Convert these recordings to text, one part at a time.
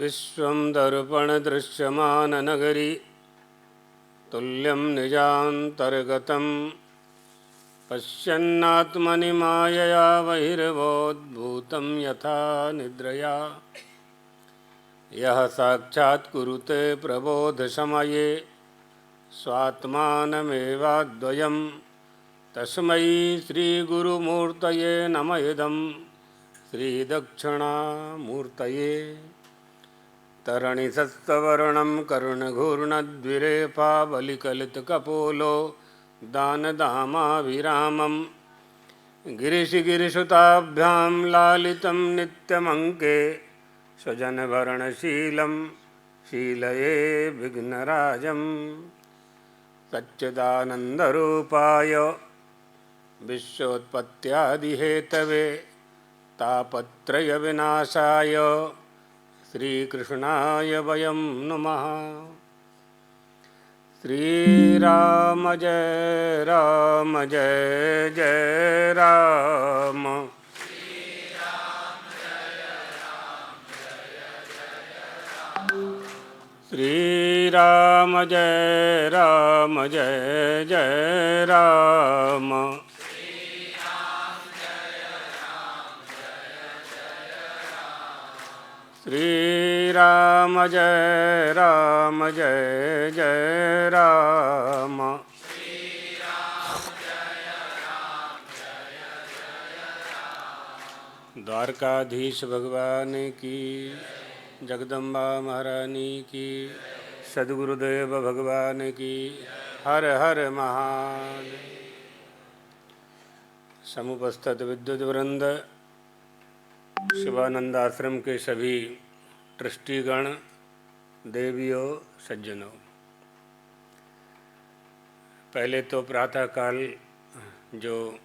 विश्वं दर्पणदृश्यमाननगरी तुल्यं निजान्तर्गतं पश्यन्नात्मनि मायया बहिर्बोधभूतं यथा निद्रया यः साक्षात् कुरुते प्रबोधसमये स्वात्मानमेवाद्वयं तस्मै श्रीगुरुमूर्तये नमः इदं श्रीदक्षिणामूर्तये। तरणिसत्सवर्णं कर्णघूर्णद्विरेफावलिकलितकपोलो दानधामाभिरामं गिरिशिगिरिसुताभ्यां लालितं नित्यमङ्के स्वजनभरणशीलं शीलये विघ्नराजं सच्चिदानन्दरूपाय विश्वोत्पत्त्यादिहेतवे तापत्रयविनाशाय श्रीकृष्णाय वयं नमः। श्रीराम जय राम जय जय राम। श्रीराम जय राम जय जय राम। श्रीराम जय राम जय जय राम। द्वारकाधीश भगवान की, जगदम्बा महारानी की, सद्गुरुदेव भगवान की, हर हर महादेव। समुपस्थित विद्युत वृंद, शिवानंद आश्रम के सभी ट्रस्टीगण, देवियों, सज्जनों, पहले तो प्रातःकाल जो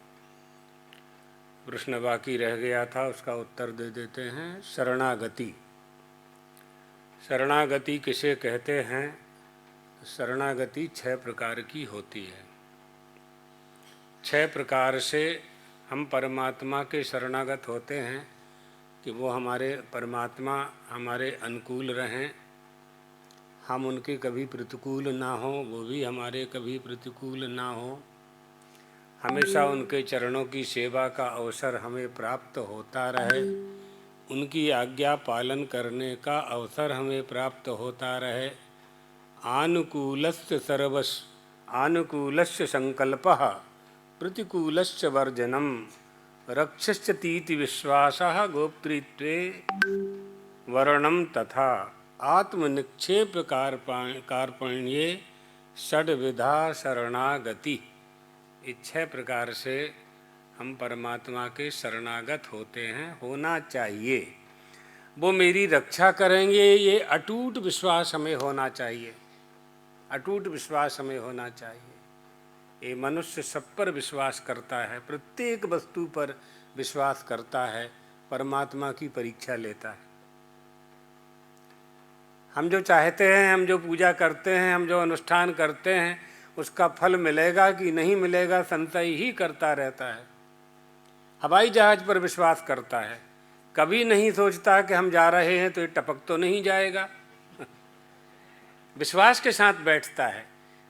प्रश्न बाकी रह गया था उसका उत्तर दे देते हैं। शरणागति। शरणागति किसे कहते हैं? शरणागति 6 प्रकार की होती है। 6 प्रकार से हम परमात्मा के शरणागत होते हैं कि वो हमारे परमात्मा हमारे अनुकूल रहें, हम उनके कभी प्रतिकूल ना हो, वो भी हमारे कभी प्रतिकूल ना हो। हमेशा उनके चरणों की सेवा का अवसर हमें प्राप्त होता रहे, उनकी आज्ञा पालन करने का अवसर हमें प्राप्त होता रहे। आनुकूलस्य सर्वस् आनुकूलस्य संकल्पः प्रतिकूलस्य वर्जनम रक्षश्चतीति विश्वासः गोप्तृत्वे वर्णम तथा आत्मनिक्षेप कार्पण्ये षड्विधा शरणागति। इस 6 प्रकार से हम परमात्मा के शरणागत होते हैं, होना चाहिए। वो मेरी रक्षा करेंगे, ये अटूट विश्वास हमें होना चाहिए। अटूट विश्वास हमें होना चाहिए। ये मनुष्य सब पर विश्वास करता है, प्रत्येक वस्तु पर विश्वास करता है, परमात्मा की परीक्षा लेता है। हम जो चाहते हैं, हम जो पूजा करते हैं, हम जो अनुष्ठान करते हैं, उसका फल मिलेगा कि नहीं मिलेगा संशय ही करता रहता है। हवाई जहाज पर विश्वास करता है, कभी नहीं सोचता कि हम जा रहे हैं तो ये टपक तो नहीं जाएगा। विश्वास के साथ बैठता है,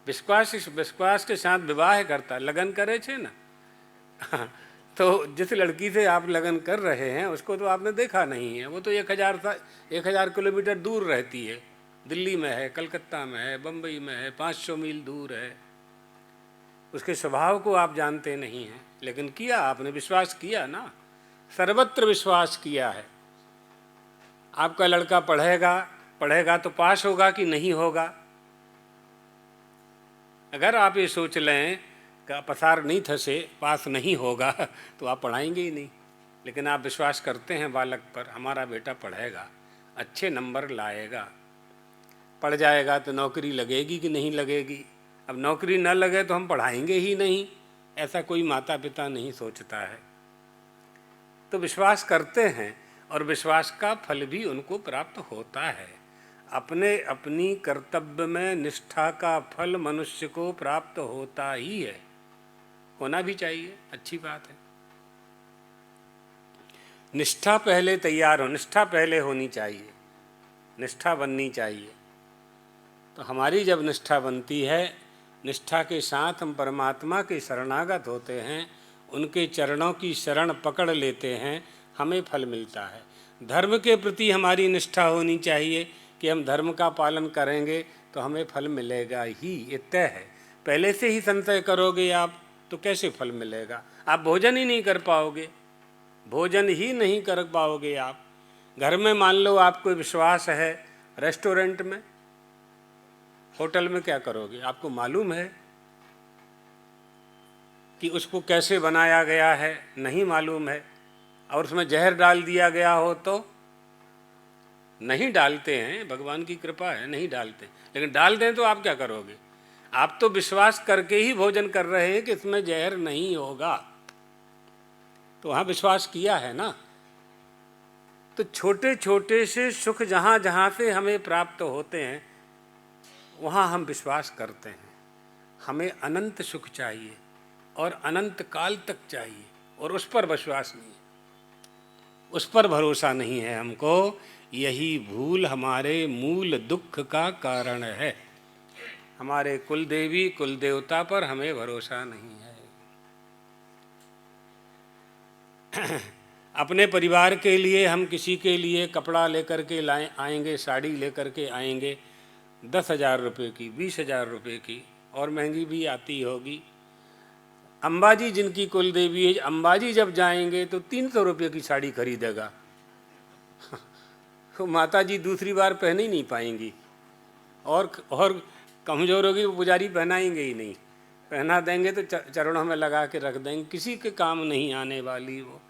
विश्वास के साथ विवाह करता है। लगन करे छे ना तो जिस लड़की से आप लगन कर रहे हैं उसको तो आपने देखा नहीं है, वो तो 1000 किलोमीटर दूर रहती है, दिल्ली में है, कलकत्ता में है, बम्बई में है, 500 मील दूर है। उसके स्वभाव को आप जानते नहीं हैं, लेकिन किया, आपने विश्वास किया ना, सर्वत्र विश्वास किया है। आपका लड़का पढ़ेगा तो पास होगा कि नहीं होगा? अगर आप ये सोच लें कि पसार नहीं थसे, पास नहीं होगा, तो आप पढ़ाएंगे ही नहीं। लेकिन आप विश्वास करते हैं बालक पर, हमारा बेटा पढ़ेगा, अच्छे नंबर लाएगा, पढ़ जाएगा तो नौकरी लगेगी कि नहीं लगेगी। अब नौकरी न लगे तो हम पढ़ाएंगे ही नहीं, ऐसा कोई माता पिता नहीं सोचता है। तो विश्वास करते हैं और विश्वास का फल भी उनको प्राप्त होता है। अपने अपनी कर्तव्य में निष्ठा का फल मनुष्य को प्राप्त होता ही है, होना भी चाहिए, अच्छी बात है। निष्ठा पहले तैयार हो, निष्ठा पहले होनी चाहिए। निष्ठा बननी चाहिए। तो हमारी जब निष्ठा बनती है, निष्ठा के साथ हम परमात्मा के शरणागत होते हैं, उनके चरणों की शरण पकड़ लेते हैं, हमें फल मिलता है। धर्म के प्रति हमारी निष्ठा होनी चाहिए कि हम धर्म का पालन करेंगे तो हमें फल मिलेगा ही, ये तय है। पहले से ही संचय करोगे आप तो कैसे फल मिलेगा? आप भोजन ही नहीं कर पाओगे, भोजन ही नहीं कर पाओगे आप। घर में मान लो आपको विश्वास है, रेस्टोरेंट में, होटल में क्या करोगे? आपको मालूम है कि उसको कैसे बनाया गया है? नहीं मालूम है, और उसमें जहर डाल दिया गया हो तो? नहीं डालते हैं, भगवान की कृपा है, नहीं डालते। लेकिन डाल दें तो आप क्या करोगे? आप तो विश्वास करके ही भोजन कर रहे हैं कि इसमें जहर नहीं होगा, तो वहाँ विश्वास किया है ना। तो छोटे छोटे से सुख जहाँ जहाँ से हमें प्राप्त होते हैं वहाँ हम विश्वास करते हैं। हमें अनंत सुख चाहिए और अनंत काल तक चाहिए, और उस पर विश्वास नहीं है, उस पर भरोसा नहीं है हमको। यही भूल हमारे मूल दुख का कारण है। हमारे कुल देवी कुल देवता पर हमें भरोसा नहीं है। अपने परिवार के लिए हम किसी के लिए कपड़ा लेकर के लाए आएंगे, साड़ी लेकर के आएंगे 10,000 रुपये की, 20,000 रुपये की, और महंगी भी आती होगी। अंबाजी जिनकी कुल देवी है, अंबाजी जब जाएंगे तो 300 रुपये की साड़ी खरीदेगा। तो माता जी दूसरी बार पहन ही नहीं पाएंगी, और कमजोर होगी, वो पुजारी पहनाएंगे ही नहीं, पहना देंगे तो चरणों में लगा के रख देंगे, किसी के काम नहीं आने वाली वो।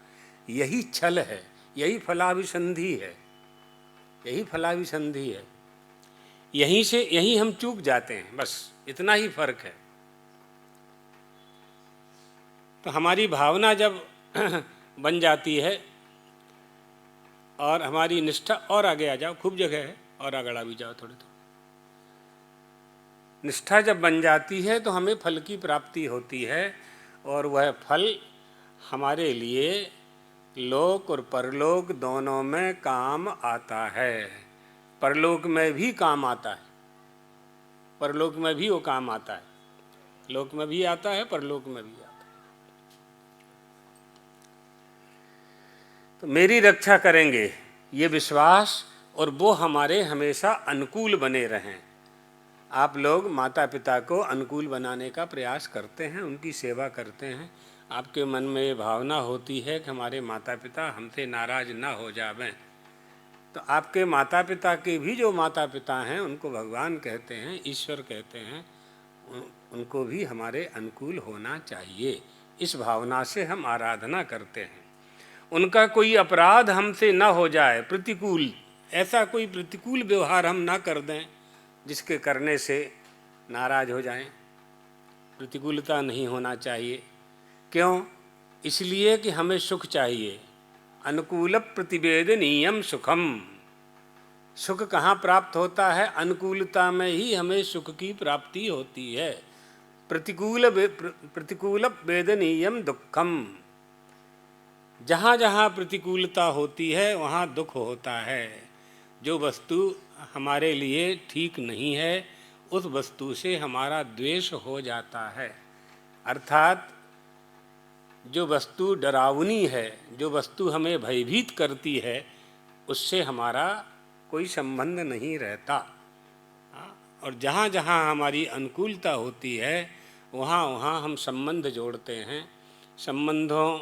यही छल है, यही फलाभिसंधि है, यही फलाभिसंधि है। यहीं हम चूक जाते हैं, बस इतना ही फर्क है। तो हमारी भावना जब बन जाती है और हमारी निष्ठा, और आगे आ जाओ, खूब जगह है, और आगड़ा भी जाओ थोड़े तो। निष्ठा जब बन जाती है तो हमें फल की प्राप्ति होती है, और वह फल हमारे लिए लोक और परलोक दोनों में काम आता है। परलोक में भी काम आता है, परलोक में भी वो काम आता है, लोक में भी आता है, परलोक में भी आता है। तो मेरी रक्षा करेंगे ये विश्वास, और वो हमारे हमेशा अनुकूल बने रहें। आप लोग माता पिता को अनुकूल बनाने का प्रयास करते हैं, उनकी सेवा करते हैं। आपके मन में ये भावना होती है कि हमारे माता पिता हमसे नाराज ना हो जावें, तो आपके माता पिता के भी जो माता पिता हैं उनको भगवान कहते हैं, ईश्वर कहते हैं, उनको भी हमारे अनुकूल होना चाहिए। इस भावना से हम आराधना करते हैं। उनका कोई अपराध हमसे ना हो जाए, प्रतिकूल, ऐसा कोई प्रतिकूल व्यवहार हम ना कर दें जिसके करने से नाराज हो जाएं। प्रतिकूलता नहीं होना चाहिए। क्यों? इसलिए कि हमें सुख चाहिए। अनुकूल प्रतिवेदनीयम सुखम। सुख कहाँ प्राप्त होता है? अनुकूलता में ही हमें सुख की प्राप्ति होती है। प्रतिकूल वेदनीयम दुखम। जहाँ जहाँ प्रतिकूलता होती है वहाँ दुख होता है। जो वस्तु हमारे लिए ठीक नहीं है उस वस्तु से हमारा द्वेष हो जाता है। अर्थात जो वस्तु डरावनी है, जो वस्तु हमें भयभीत करती है, उससे हमारा कोई संबंध नहीं रहता। और जहाँ जहाँ हमारी अनुकूलता होती है वहाँ वहाँ हम संबंध जोड़ते हैं। संबंधों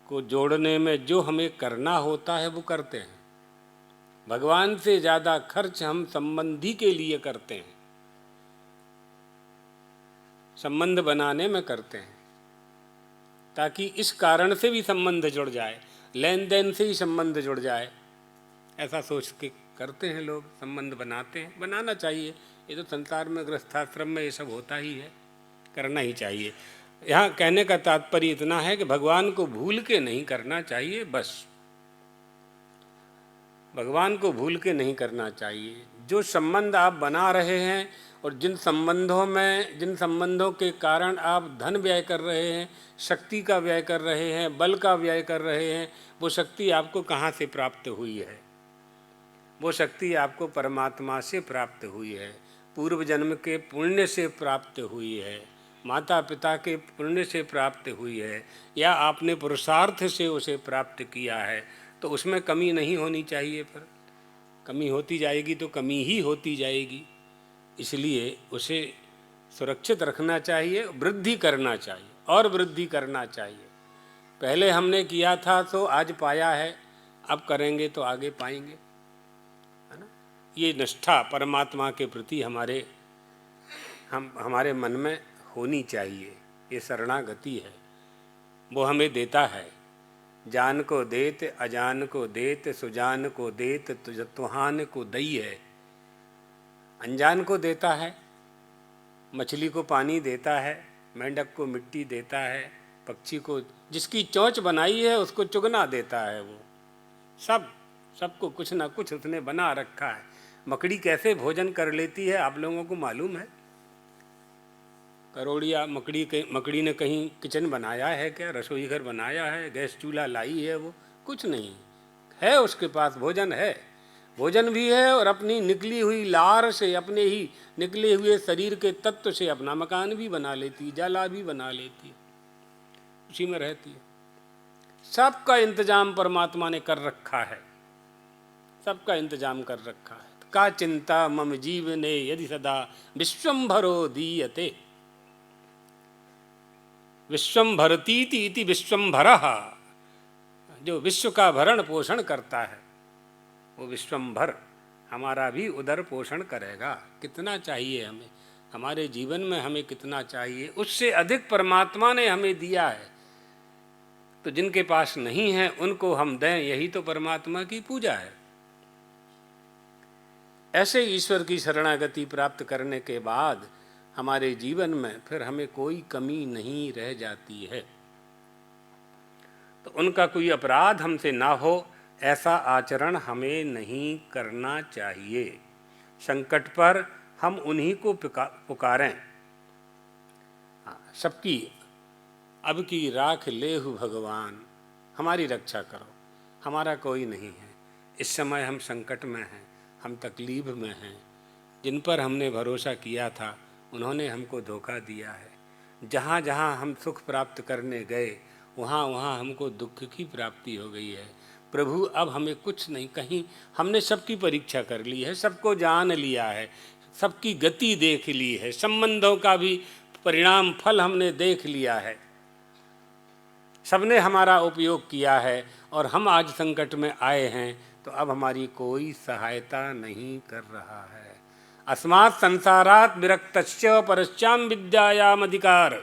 को जोड़ने में जो हमें करना होता है वो करते हैं। भगवान से ज़्यादा खर्च हम संबंधी के लिए करते हैं, संबंध बनाने में करते हैं, ताकि इस कारण से भी संबंध जुड़ जाए, लेन देन से ही संबंध जुड़ जाए। ऐसा सोच के करते हैं लोग, संबंध बनाते हैं। बनाना चाहिए, ये तो संसार में गृहस्थाश्रम में ये सब होता ही है, करना ही चाहिए। यहाँ कहने का तात्पर्य इतना है कि भगवान को भूल के नहीं करना चाहिए, बस भगवान को भूल के नहीं करना चाहिए। जो संबंध आप बना रहे हैं और जिन संबंधों के कारण आप धन व्यय कर रहे हैं, शक्ति का व्यय कर रहे हैं, बल का व्यय कर रहे हैं, वो शक्ति आपको कहाँ से प्राप्त हुई है? वो शक्ति आपको परमात्मा से प्राप्त हुई है, पूर्व जन्म के पुण्य से प्राप्त हुई है, माता पिता के पुण्य से प्राप्त हुई है, या आपने पुरुषार्थ से उसे प्राप्त किया है, तो उसमें कमी नहीं होनी चाहिए। फिर कमी होती जाएगी तो कमी ही होती जाएगी। इसलिए उसे सुरक्षित रखना चाहिए, वृद्धि करना चाहिए और वृद्धि करना चाहिए। पहले हमने किया था तो आज पाया है, अब करेंगे तो आगे पाएंगे, है ना। ये निष्ठा परमात्मा के प्रति हमारे मन में होनी चाहिए। ये शरणागति है, वो हमें देता है। जान को देत, अजान को देत, सुजान को देत, तुहान को दई है। अनजान को देता है, मछली को पानी देता है, मेंढक को मिट्टी देता है, पक्षी को जिसकी चोंच बनाई है उसको चुगना देता है। वो सबको कुछ ना कुछ उसने बना रखा है। मकड़ी कैसे भोजन कर लेती है आप लोगों को मालूम है? करोड़िया मकड़ी ने कहीं किचन बनाया है क्या? रसोई घर बनाया है? गैस चूल्हा लाई है? वो कुछ नहीं है। उसके पास भोजन है, भोजन भी है, और अपनी निकली हुई लार से, अपने ही निकले हुए शरीर के तत्व से अपना मकान भी बना लेती, जाला भी बना लेती, उसी में रहती है। सबका इंतजाम परमात्मा ने कर रखा है, सबका इंतजाम कर रखा है। का चिंता मम जीवने यदि सदा विश्वम्भरो दीयते। विश्वम्भरतीति इति विश्वम्भरः, जो विश्व का भरण पोषण करता है वो विश्वम्भर हमारा भी उदर पोषण करेगा। कितना चाहिए हमें, हमारे जीवन में हमें कितना चाहिए, उससे अधिक परमात्मा ने हमें दिया है। तो जिनके पास नहीं है उनको हम दें, यही तो परमात्मा की पूजा है। ऐसे ईश्वर की शरणागति प्राप्त करने के बाद हमारे जीवन में फिर हमें कोई कमी नहीं रह जाती है। तो उनका कोई अपराध हमसे ना हो, ऐसा आचरण हमें नहीं करना चाहिए। संकट पर हम उन्हीं को पुकारें। सबकी अब की राख लेहु भगवान, हमारी रक्षा करो, हमारा कोई नहीं है। इस समय हम संकट में हैं, हम तकलीफ में हैं। जिन पर हमने भरोसा किया था उन्होंने हमको धोखा दिया है। जहाँ जहाँ हम सुख प्राप्त करने गए वहाँ वहाँ हमको दुख की प्राप्ति हो गई है। प्रभु अब हमें कुछ नहीं, कहीं हमने सबकी परीक्षा कर ली है, सबको जान लिया है, सबकी गति देख ली है, संबंधों का भी परिणाम फल हमने देख लिया है, सबने हमारा उपयोग किया है, और हम आज संकट में आए हैं तो अब हमारी कोई सहायता नहीं कर रहा है। अस्मात् संसारात् विरक्तस्य परश्चाम विद्यायाम अधिकार।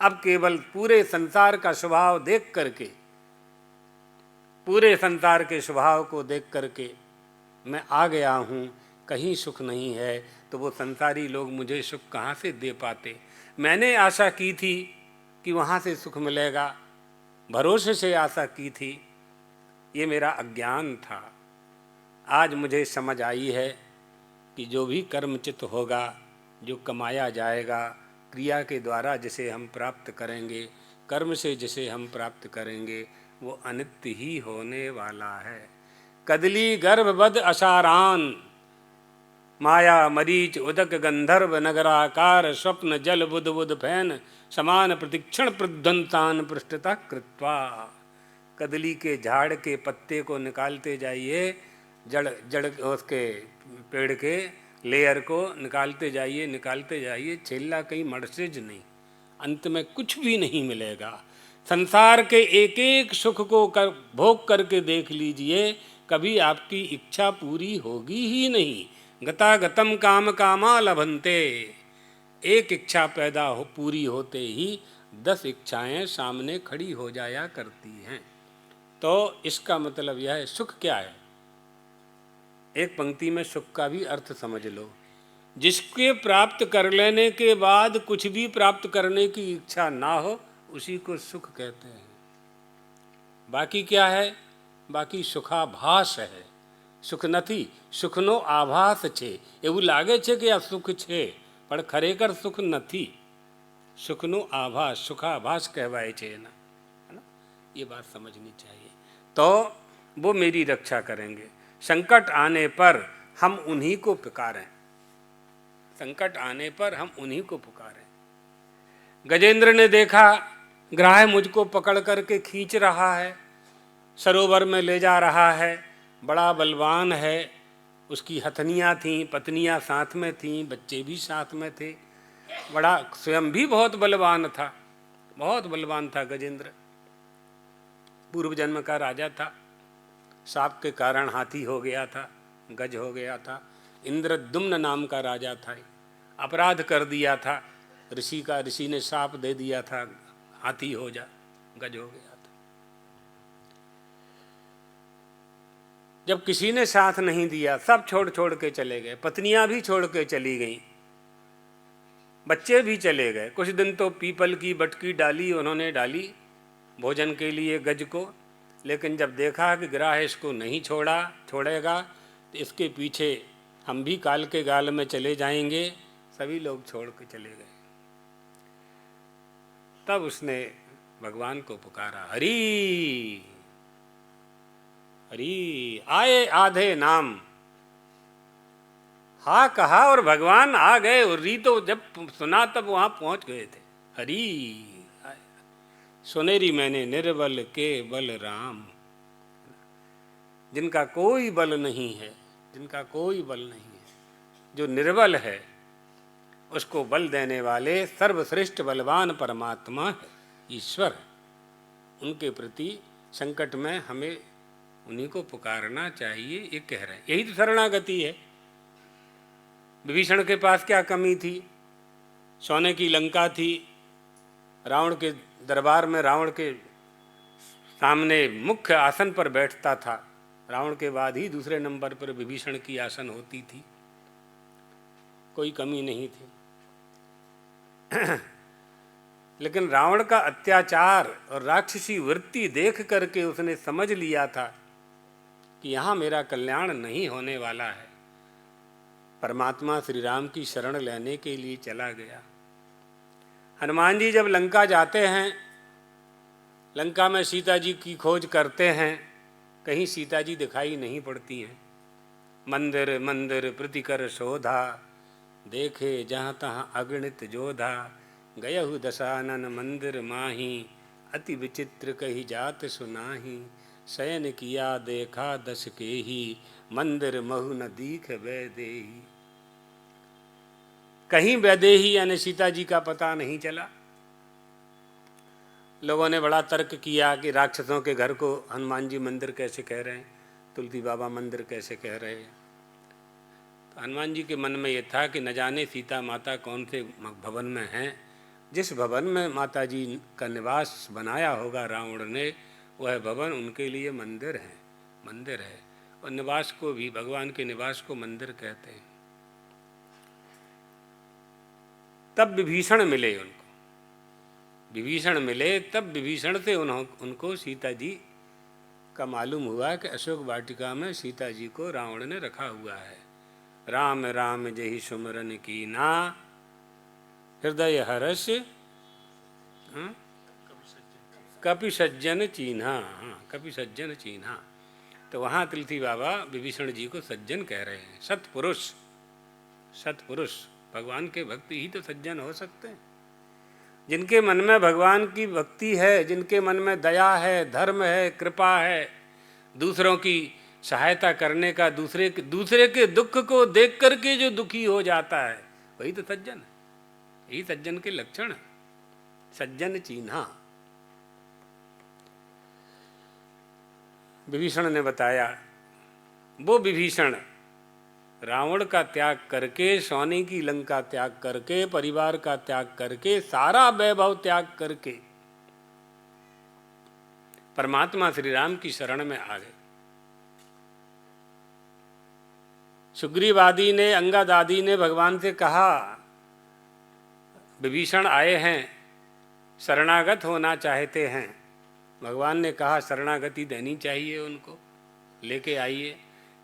अब केवल पूरे संसार का स्वभाव देख करके, पूरे संसार के स्वभाव को देख करके मैं आ गया हूँ, कहीं सुख नहीं है, तो वो संसारी लोग मुझे सुख कहाँ से दे पाते। मैंने आशा की थी कि वहाँ से सुख मिलेगा, भरोसे से आशा की थी, ये मेरा अज्ञान था। आज मुझे समझ आई है कि जो भी कर्मचित होगा, जो कमाया जाएगा, क्रिया के द्वारा जिसे हम प्राप्त करेंगे, कर्म से जिसे हम प्राप्त करेंगे, वो अनित्य ही होने वाला है। कदली गर्भवद असारान, माया मरीच उदक गंधर्व नगराकार, स्वप्न जल बुध बुध फैन, समान प्रतिक्षण प्रध्वंतान पृष्ठतः कृत्वा। कदली के झाड़ के पत्ते को निकालते जाइए, जड़ उसके पेड़ के लेयर को निकालते जाइए, छेला कहीं मर्सिज नहीं, अंत में कुछ भी नहीं मिलेगा। संसार के एक एक सुख को भोग करके देख लीजिए, कभी आपकी इच्छा पूरी होगी ही नहीं। गतागतम काम कामा लभन्ते। एक इच्छा पूरी होते ही 10 इच्छाएं सामने खड़ी हो जाया करती हैं। तो इसका मतलब यह है, सुख क्या है? एक पंक्ति में सुख का भी अर्थ समझ लो। जिसके प्राप्त कर लेने के बाद कुछ भी प्राप्त करने की इच्छा ना हो, उसी को सुख कहते हैं। बाकी क्या है? बाकी सुखाभास है। सुख નથી, સુખનો આભાસ છે। એવું લાગે છે કે આ સુખ છે, પણ ખરેખર સુખ નથી। સુખનો આભાસ, સુખાભાસ કહેવાય છે ना, है ना। ये बात समझनी चाहिए। तो वो मेरी रक्षा करेंगे। संकट आने पर हम उन्हीं को पुकारें, संकट आने पर हम उन्हीं को पुकारें। गजेंद्र ने देखा ग्राह मुझको पकड़ करके खींच रहा है, सरोवर में ले जा रहा है, बड़ा बलवान है, उसकी हथनियाँ थीं, पत्नियाँ साथ में थीं, बच्चे भी साथ में थे, बड़ा स्वयं भी बहुत बलवान था, बहुत बलवान था गजेंद्र। पूर्व जन्म का राजा था, साप के कारण हाथी हो गया था, गज हो गया था। इंद्रद्युम्न नाम का राजा था, अपराध कर दिया था ऋषि ने साप दे दिया था, हाथी हो जा, गज हो गया था। जब किसी ने साथ नहीं दिया, सब छोड़ छोड़ के चले गए, पत्नियां भी छोड़ के चली गईं, बच्चे भी चले गए। कुछ दिन तो पीपल की बटकी डाली उन्होंने, डाली भोजन के लिए गज को, लेकिन जब देखा कि ग्राह इसको नहीं छोड़ेगा तो इसके पीछे हम भी काल के गाल में चले जाएंगे, सभी लोग छोड़ के चले गए। तब उसने भगवान को पुकारा, हरि हरि, आए आधे नाम। हाँ कहा और भगवान आ गए, और री तो जब सुना तब वहां पहुंच गए थे। हरि सुनेरी मैंने निर्बल के बल राम, जिनका कोई बल नहीं है, जिनका कोई बल नहीं है, जो निर्बल है उसको बल देने वाले सर्वश्रेष्ठ बलवान परमात्मा है, ईश्वर। उनके प्रति संकट में हमें उन्हीं को पुकारना चाहिए, ये कह रहे हैं। यही तो शरणागति है। विभीषण के पास क्या कमी थी? सोने की लंका थी, रावण के दरबार में रावण के सामने मुख्य आसन पर बैठता था, रावण के बाद ही दूसरे नंबर पर विभीषण की आसन होती थी, कोई कमी नहीं थी। लेकिन रावण का अत्याचार और राक्षसी वृत्ति देख करके उसने समझ लिया था कि यहाँ मेरा कल्याण नहीं होने वाला है। परमात्मा श्री राम की शरण लेने के लिए चला गया। हनुमान जी जब लंका जाते हैं, लंका में सीता जी की खोज करते हैं, कहीं सीता जी दिखाई नहीं पड़ती हैं। मंदिर मंदिर प्रतिकर शोधा, देखे जहाँ तहाँ अगणित जोधा, गयहु दशानन मंदिर माही, अति विचित्र कही जात सुनाही, शयन किया देखा दश के ही, मंदिर महु न दीख वैदेही। कहीं वैदेही यानी सीता जी का पता नहीं चला। लोगों ने बड़ा तर्क किया कि राक्षसों के घर को हनुमान जी मंदिर कैसे कह रहे हैं, तुलसी बाबा मंदिर कैसे कह रहे हैं। तो हनुमान जी के मन में ये था कि न जाने सीता माता कौन से भवन में हैं, जिस भवन में माता जी का निवास बनाया होगा रावण ने, वह भवन उनके लिए मंदिर है, मंदिर है। और निवास को भी, भगवान के निवास को मंदिर कहते हैं। तब विभीषण मिले उनको, विभीषण मिले, तब विभीषण से उनको सीता जी का मालूम हुआ कि अशोक वाटिका में सीता जी को रावण ने रखा हुआ है। राम राम जहि सुमरन कीना, हृदय हर्ष कपि सज्जन चीन्हा, कपि सज्जन चीन्हा। तो वहाँ तुलसी बाबा विभीषण जी को सज्जन कह रहे हैं, सत्पुरुष। सत्पुरुष, भगवान के भक्ति ही तो सज्जन हो सकते हैं। जिनके मन में भगवान की भक्ति है, जिनके मन में दया है, धर्म है, कृपा है, दूसरों की सहायता करने का, दूसरे के दुख को देख करके जो दुखी हो जाता है, वही तो सज्जन है। यही सज्जन के लक्षण है, सज्जन चीन्हा। विभीषण ने बताया, वो विभीषण रावण का त्याग करके, सोने की लंका त्याग करके, परिवार का त्याग करके, सारा वैभव त्याग करके परमात्मा श्री राम की शरण में आ गए। सुग्रीव आदि ने, अंगद आदि ने भगवान से कहा, विभीषण आए हैं, शरणागत होना चाहते हैं। भगवान ने कहा शरणागति देनी चाहिए उनको, लेके आइए।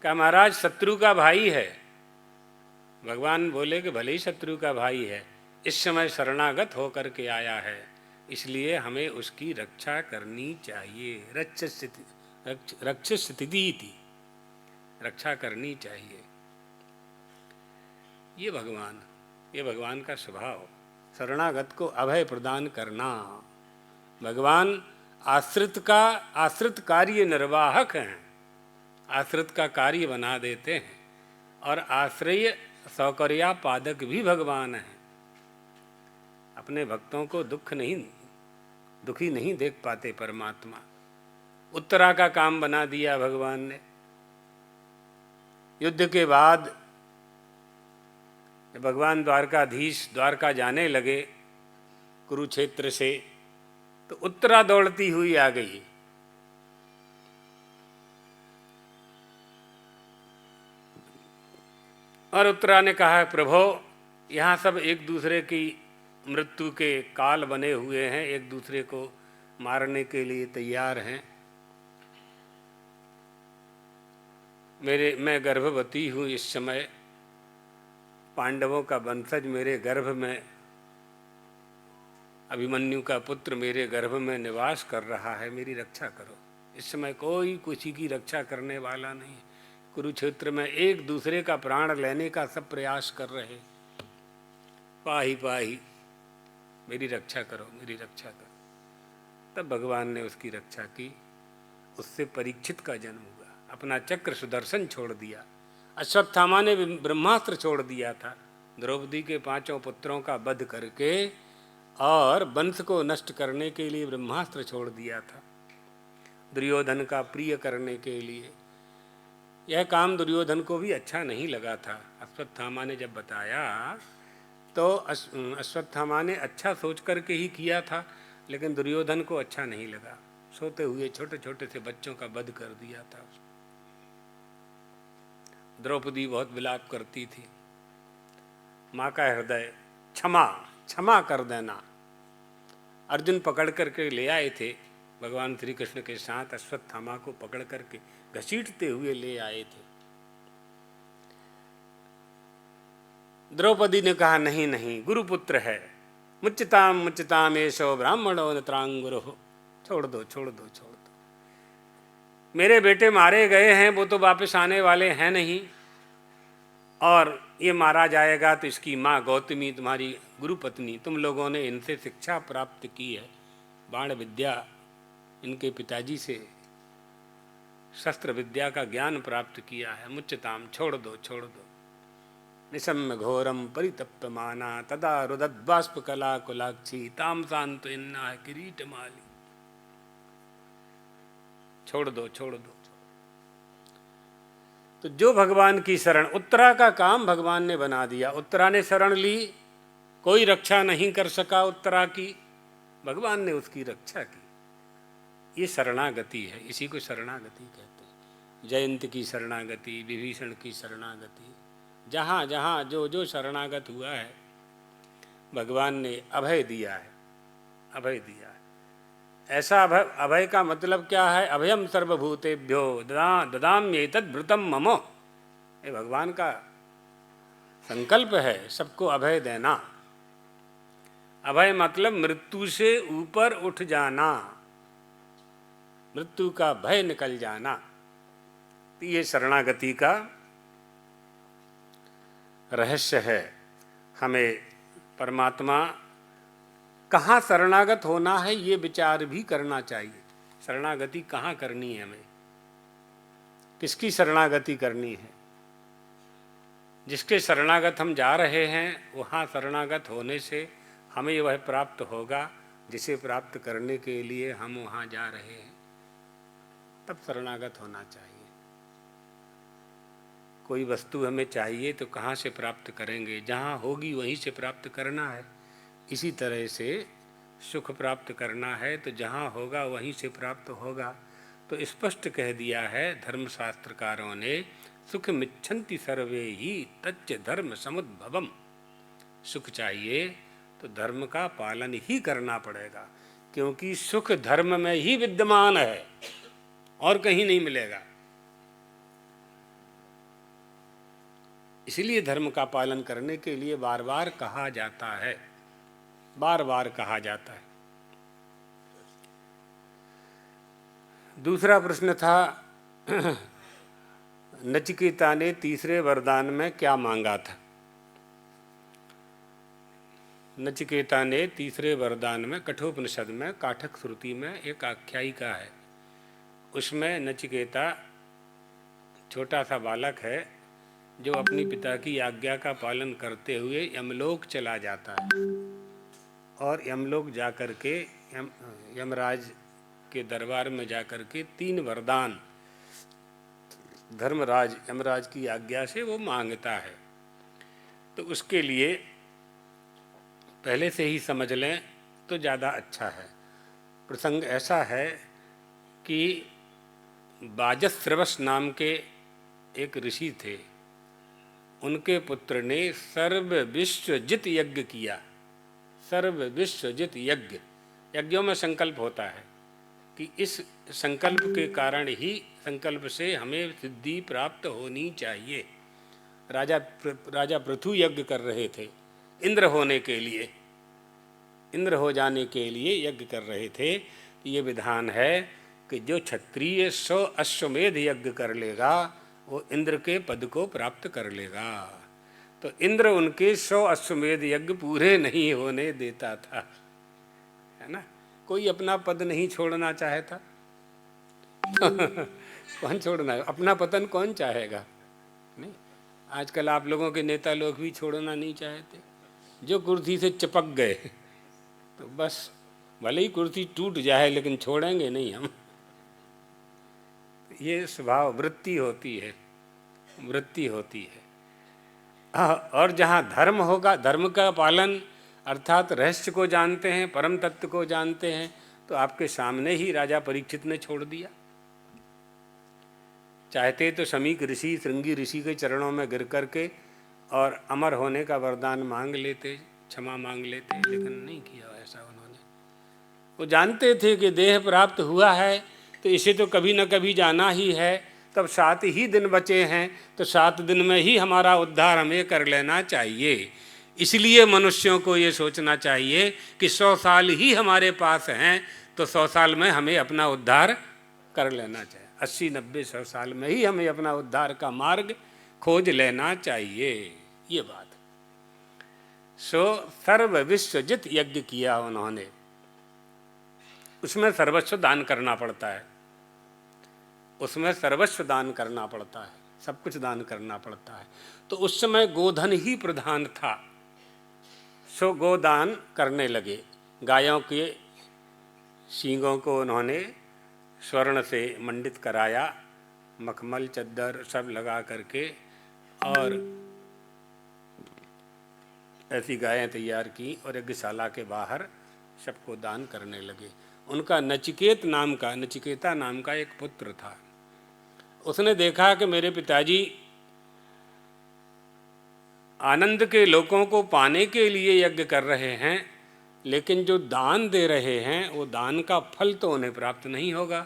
कहा महाराज शत्रु का भाई है। भगवान बोले कि भले ही शत्रु का भाई है, इस समय शरणागत होकर के आया है, इसलिए हमें उसकी रक्षा करनी चाहिए। रक्षस्थिति थी, रक्षा करनी चाहिए। ये भगवान का स्वभाव, शरणागत को अभय प्रदान करना। भगवान आश्रित कार्य निर्वाहक हैं, आश्रित का कार्य बना देते हैं, और आश्रय सौकर्या पादक भी भगवान हैं। अपने भक्तों को दुखी नहीं देख पाते परमात्मा। उत्तरा का काम बना दिया भगवान ने। युद्ध के बाद भगवान द्वारकाधीश द्वारका जाने लगे कुरुक्षेत्र से, तो उत्तरा दौड़ती हुई आ गई। और उत्तरा ने कहा, प्रभो, यहाँ सब एक दूसरे की मृत्यु के काल बने हुए हैं, एक दूसरे को मारने के लिए तैयार हैं। मैं गर्भवती हूँ इस समय, पांडवों का वंशज मेरे गर्भ में, अभिमन्यु का पुत्र मेरे गर्भ में निवास कर रहा है, मेरी रक्षा करो। इस समय कोई किसी की रक्षा करने वाला नहीं। कुरुक्षेत्र में एक दूसरे का प्राण लेने का सब प्रयास कर रहे। पाही पाही, मेरी रक्षा करो, मेरी रक्षा करो। तब भगवान ने उसकी रक्षा की। उससे परीक्षित का जन्म हुआ। अपना चक्र सुदर्शन छोड़ दिया। अश्वत्थामा ने ब्रह्मास्त्र छोड़ दिया था, द्रौपदी के 5 पुत्रों का वध करके, और वंश को नष्ट करने के लिए ब्रह्मास्त्र छोड़ दिया था, दुर्योधन का प्रिय करने के लिए। यह काम दुर्योधन को भी अच्छा नहीं लगा था। अश्वत्थामा ने जब बताया तो अश्वत्थामा ने अच्छा सोच करके ही किया था, लेकिन दुर्योधन को अच्छा नहीं लगा। सोते हुए छोटे छोटे से बच्चों का वध कर दिया था। द्रौपदी बहुत विलाप करती थी, माँ का हृदय क्षमा क्षमा कर देना। अर्जुन पकड़ करके ले आए थे भगवान श्री कृष्ण के साथ, अश्वत्थामा को पकड़ करके घसीटते हुए ले आए थे। द्रौपदी ने कहा, नहीं नहीं, गुरुपुत्र है, मुच्यताम एषो ब्राह्मणो नत्रांगुरो, छोड़ दो छोड़ दो छोड़ दो। मेरे बेटे मारे गए हैं, वो तो वापस आने वाले हैं नहीं, और ये मारा जाएगा तो इसकी माँ गौतमी, तुम्हारी गुरुपत्नी, तुम लोगों ने इनसे शिक्षा प्राप्त की है, बाण विद्या, इनके पिताजी से शस्त्र विद्या का ज्ञान प्राप्त किया है। मुच्यताम, छोड़ दो छोड़ दो। निशम्य घोरम परितप्यमाना तदा रुदद्बाष्प कला कुलाक्षी ताम शांत इन्ना किरीट माली। छोड़ दो छोड़ दो। तो जो भगवान की शरण, उत्तरा का काम भगवान ने बना दिया। उत्तरा ने शरण ली, कोई रक्षा नहीं कर सका उत्तरा की, भगवान ने उसकी रक्षा की। ये शरणागति है, इसी को शरणागति कहते हैं। जयंत की शरणागति, विभीषण की शरणागति, जहाँ जहाँ जो जो शरणागत हुआ है भगवान ने अभय दिया है, अभय दिया है। ऐसा अभय का मतलब क्या है? अभयम सर्वभूतेभ्यो ददाम्येतद्भृतं मम। ये भगवान का संकल्प है, सबको अभय देना। अभय मतलब मृत्यु से ऊपर उठ जाना, मृत्यु का भय निकल जाना। तो ये शरणागति का रहस्य है। हमें परमात्मा कहाँ शरणागत होना है ये विचार भी करना चाहिए। शरणागति कहाँ करनी है, हमें किसकी शरणागति करनी है? जिसके शरणागत हम जा रहे हैं वहाँ शरणागत होने से हमें वह प्राप्त होगा जिसे प्राप्त करने के लिए हम वहाँ जा रहे हैं, तब शरणागत होना चाहिए। कोई वस्तु हमें चाहिए तो कहाँ से प्राप्त करेंगे? जहाँ होगी वहीं से प्राप्त करना है। इसी तरह से सुख प्राप्त करना है तो जहाँ होगा वहीं से प्राप्त होगा। तो स्पष्ट कह दिया है धर्मशास्त्रकारों ने, सुख मिच्छन्ति सर्वे ही तच्च धर्म समुद्भवम। सुख चाहिए तो धर्म का पालन ही करना पड़ेगा, क्योंकि सुख धर्म में ही विद्यमान है और कहीं नहीं मिलेगा। इसलिए धर्म का पालन करने के लिए बार बार कहा जाता है, बार बार कहा जाता है। दूसरा प्रश्न था नचिकेता ने तीसरे वरदान में क्या मांगा था? नचिकेता ने तीसरे वरदान में, कठोपनिषद में, काठक श्रुति में एक आख्यायिका है, उसमें नचिकेता छोटा सा बालक है जो अपनी पिता की आज्ञा का पालन करते हुए यमलोक चला जाता है और यमलोक जाकर के यमराज के दरबार में जाकर के 3 वरदान धर्मराज यमराज की आज्ञा से वो मांगता है। तो उसके लिए पहले से ही समझ लें तो ज़्यादा अच्छा है। प्रसंग ऐसा है कि बाजस्रवस नाम के एक ऋषि थे, उनके पुत्र ने सर्व विश्वजित यज्ञ किया। सर्व विश्वजित यज्ञ, यज्ञों में संकल्प होता है कि इस संकल्प के कारण ही, संकल्प से हमें सिद्धि प्राप्त होनी चाहिए। राजा पृथु यज्ञ कर रहे थे इंद्र होने के लिए, इंद्र हो जाने के लिए यज्ञ कर रहे थे। ये विधान है कि जो क्षत्रिय 100 अश्वमेध यज्ञ कर लेगा वो इंद्र के पद को प्राप्त कर लेगा। तो इंद्र उनके 100 अश्वमेध यज्ञ पूरे नहीं होने देता था, है ना। कोई अपना पद नहीं छोड़ना चाहता कौन छोड़ना है? अपना पतन कौन चाहेगा? नहीं। आजकल आप लोगों के नेता लोग भी छोड़ना नहीं चाहते। जो कुर्सी से चिपक गए तो बस, भले ही कुर्सी टूट जाए लेकिन छोड़ेंगे नहीं हम। ये स्वभाव, वृत्ति होती है, वृत्ति होती है। और जहाँ धर्म होगा, धर्म का पालन अर्थात रहस्य को जानते हैं, परम तत्व को जानते हैं, तो आपके सामने ही राजा परीक्षित ने छोड़ दिया। चाहते तो शमीक ऋषि, श्रृंगी ऋषि के चरणों में गिर करके और अमर होने का वरदान मांग लेते, क्षमा मांग लेते, लेकिन नहीं किया ऐसा उन्होंने। वो जानते थे कि देह प्राप्त हुआ है तो इसे तो कभी न कभी जाना ही है, तब 7 ही दिन बचे हैं, तो 7 दिन में ही हमारा उद्धार हमें कर लेना चाहिए। इसलिए मनुष्यों को ये सोचना चाहिए कि 100 साल ही हमारे पास हैं, तो 100 साल में हमें अपना उद्धार कर लेना चाहिए। 80, 90, 100 साल में ही हमें अपना उद्धार का मार्ग खोज लेना चाहिए। ये बात। सर्व विश्वजित यज्ञ किया उन्होंने। उसमें सर्वस्व दान करना पड़ता है, उसमें सर्वस्व दान करना पड़ता है, सब कुछ दान करना पड़ता है। तो उस समय गोधन ही प्रधान था, सो गोदान करने लगे। गायों के सींगों को उन्होंने स्वर्ण से मंडित कराया, मखमल चद्दर सब लगा करके, और ऐसी गायें तैयार की और यज्ञशाला के बाहर सबको दान करने लगे। उनका नचिकेता नाम का एक पुत्र था। उसने देखा कि मेरे पिताजी आनंद के लोगों को पाने के लिए यज्ञ कर रहे हैं, लेकिन जो दान दे रहे हैं वो दान का फल तो उन्हें प्राप्त नहीं होगा,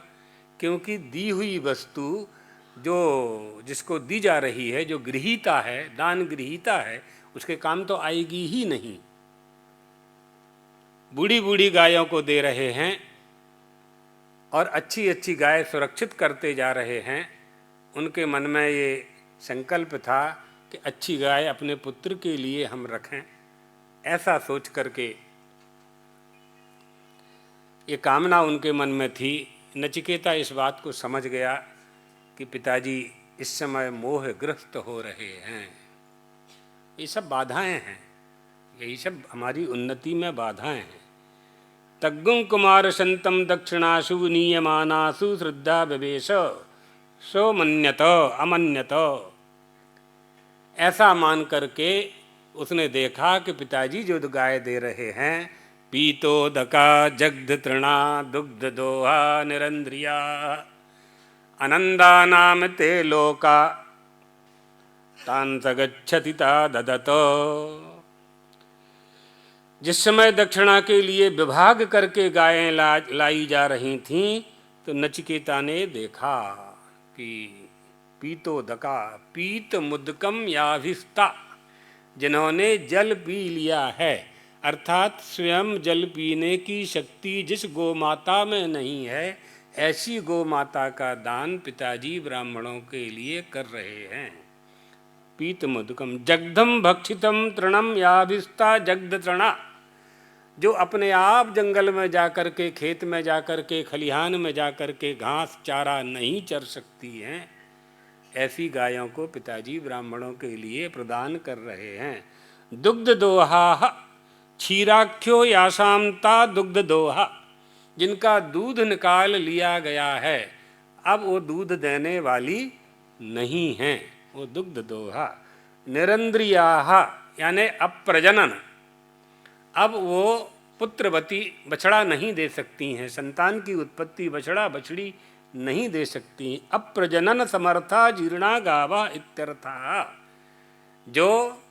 क्योंकि दी हुई वस्तु जो जिसको दी जा रही है, जो गृहीता है, दान गृहीता है, उसके काम तो आएगी ही नहीं। बूढ़ी बूढ़ी गायों को दे रहे हैं और अच्छी अच्छी गाय सुरक्षित करते जा रहे हैं। उनके मन में ये संकल्प था कि अच्छी गाय अपने पुत्र के लिए हम रखें। ऐसा सोच करके ये कामना उनके मन में थी। नचिकेता इस बात को समझ गया कि पिताजी इस समय मोहग्रस्त हो रहे हैं। ये सब बाधाएं हैं, यही सब हमारी उन्नति में बाधाएं हैं। तग्गुं कुमार संतम दक्षिणासु नीयमानासु श्रद्धा विवेश सो मन्यत अमन्यत। ऐसा मान करके उसने देखा कि पिताजी जो गाय दे रहे हैं, पीतोदका जग्ध तृणा दुग्ध दोहा निरंद्रिया अनंदा नाम ते लोका तान सगच्छति ता ददत। जिस समय दक्षिणा के लिए विभाग करके गायें लाई जा रही थीं, तो नचिकेता ने देखा कि पीतोदका, पीत मुदकम याभिस्ता, जिन्होंने जल पी लिया है, अर्थात स्वयं जल पीने की शक्ति जिस गौ माता में नहीं है, ऐसी गौ माता का दान पिताजी ब्राह्मणों के लिए कर रहे हैं। पीतमुदकम जगधम भक्षितम तृणम याभिस्ता जगद तृणा, जो अपने आप जंगल में जाकर के, खेत में जाकर के, खलिहान में जाकर के घास चारा नहीं चर सकती हैं, ऐसी गायों को पिताजी ब्राह्मणों के लिए प्रदान कर रहे हैं। दुग्ध दोहा क्षीराख्यो यासामता दुग्ध दोहा, जिनका दूध निकाल लिया गया है, अब वो दूध देने वाली नहीं हैं, वो दुग्ध दोहा। निरंद्रियाः यानी अप्रजनन, अब वो पुत्रवती बछड़ा नहीं दे सकती हैं, संतान की उत्पत्ति बछड़ा बछड़ी नहीं दे सकती। अप्रजनन समर्था जीर्णा गावा इत्यर्थः, जो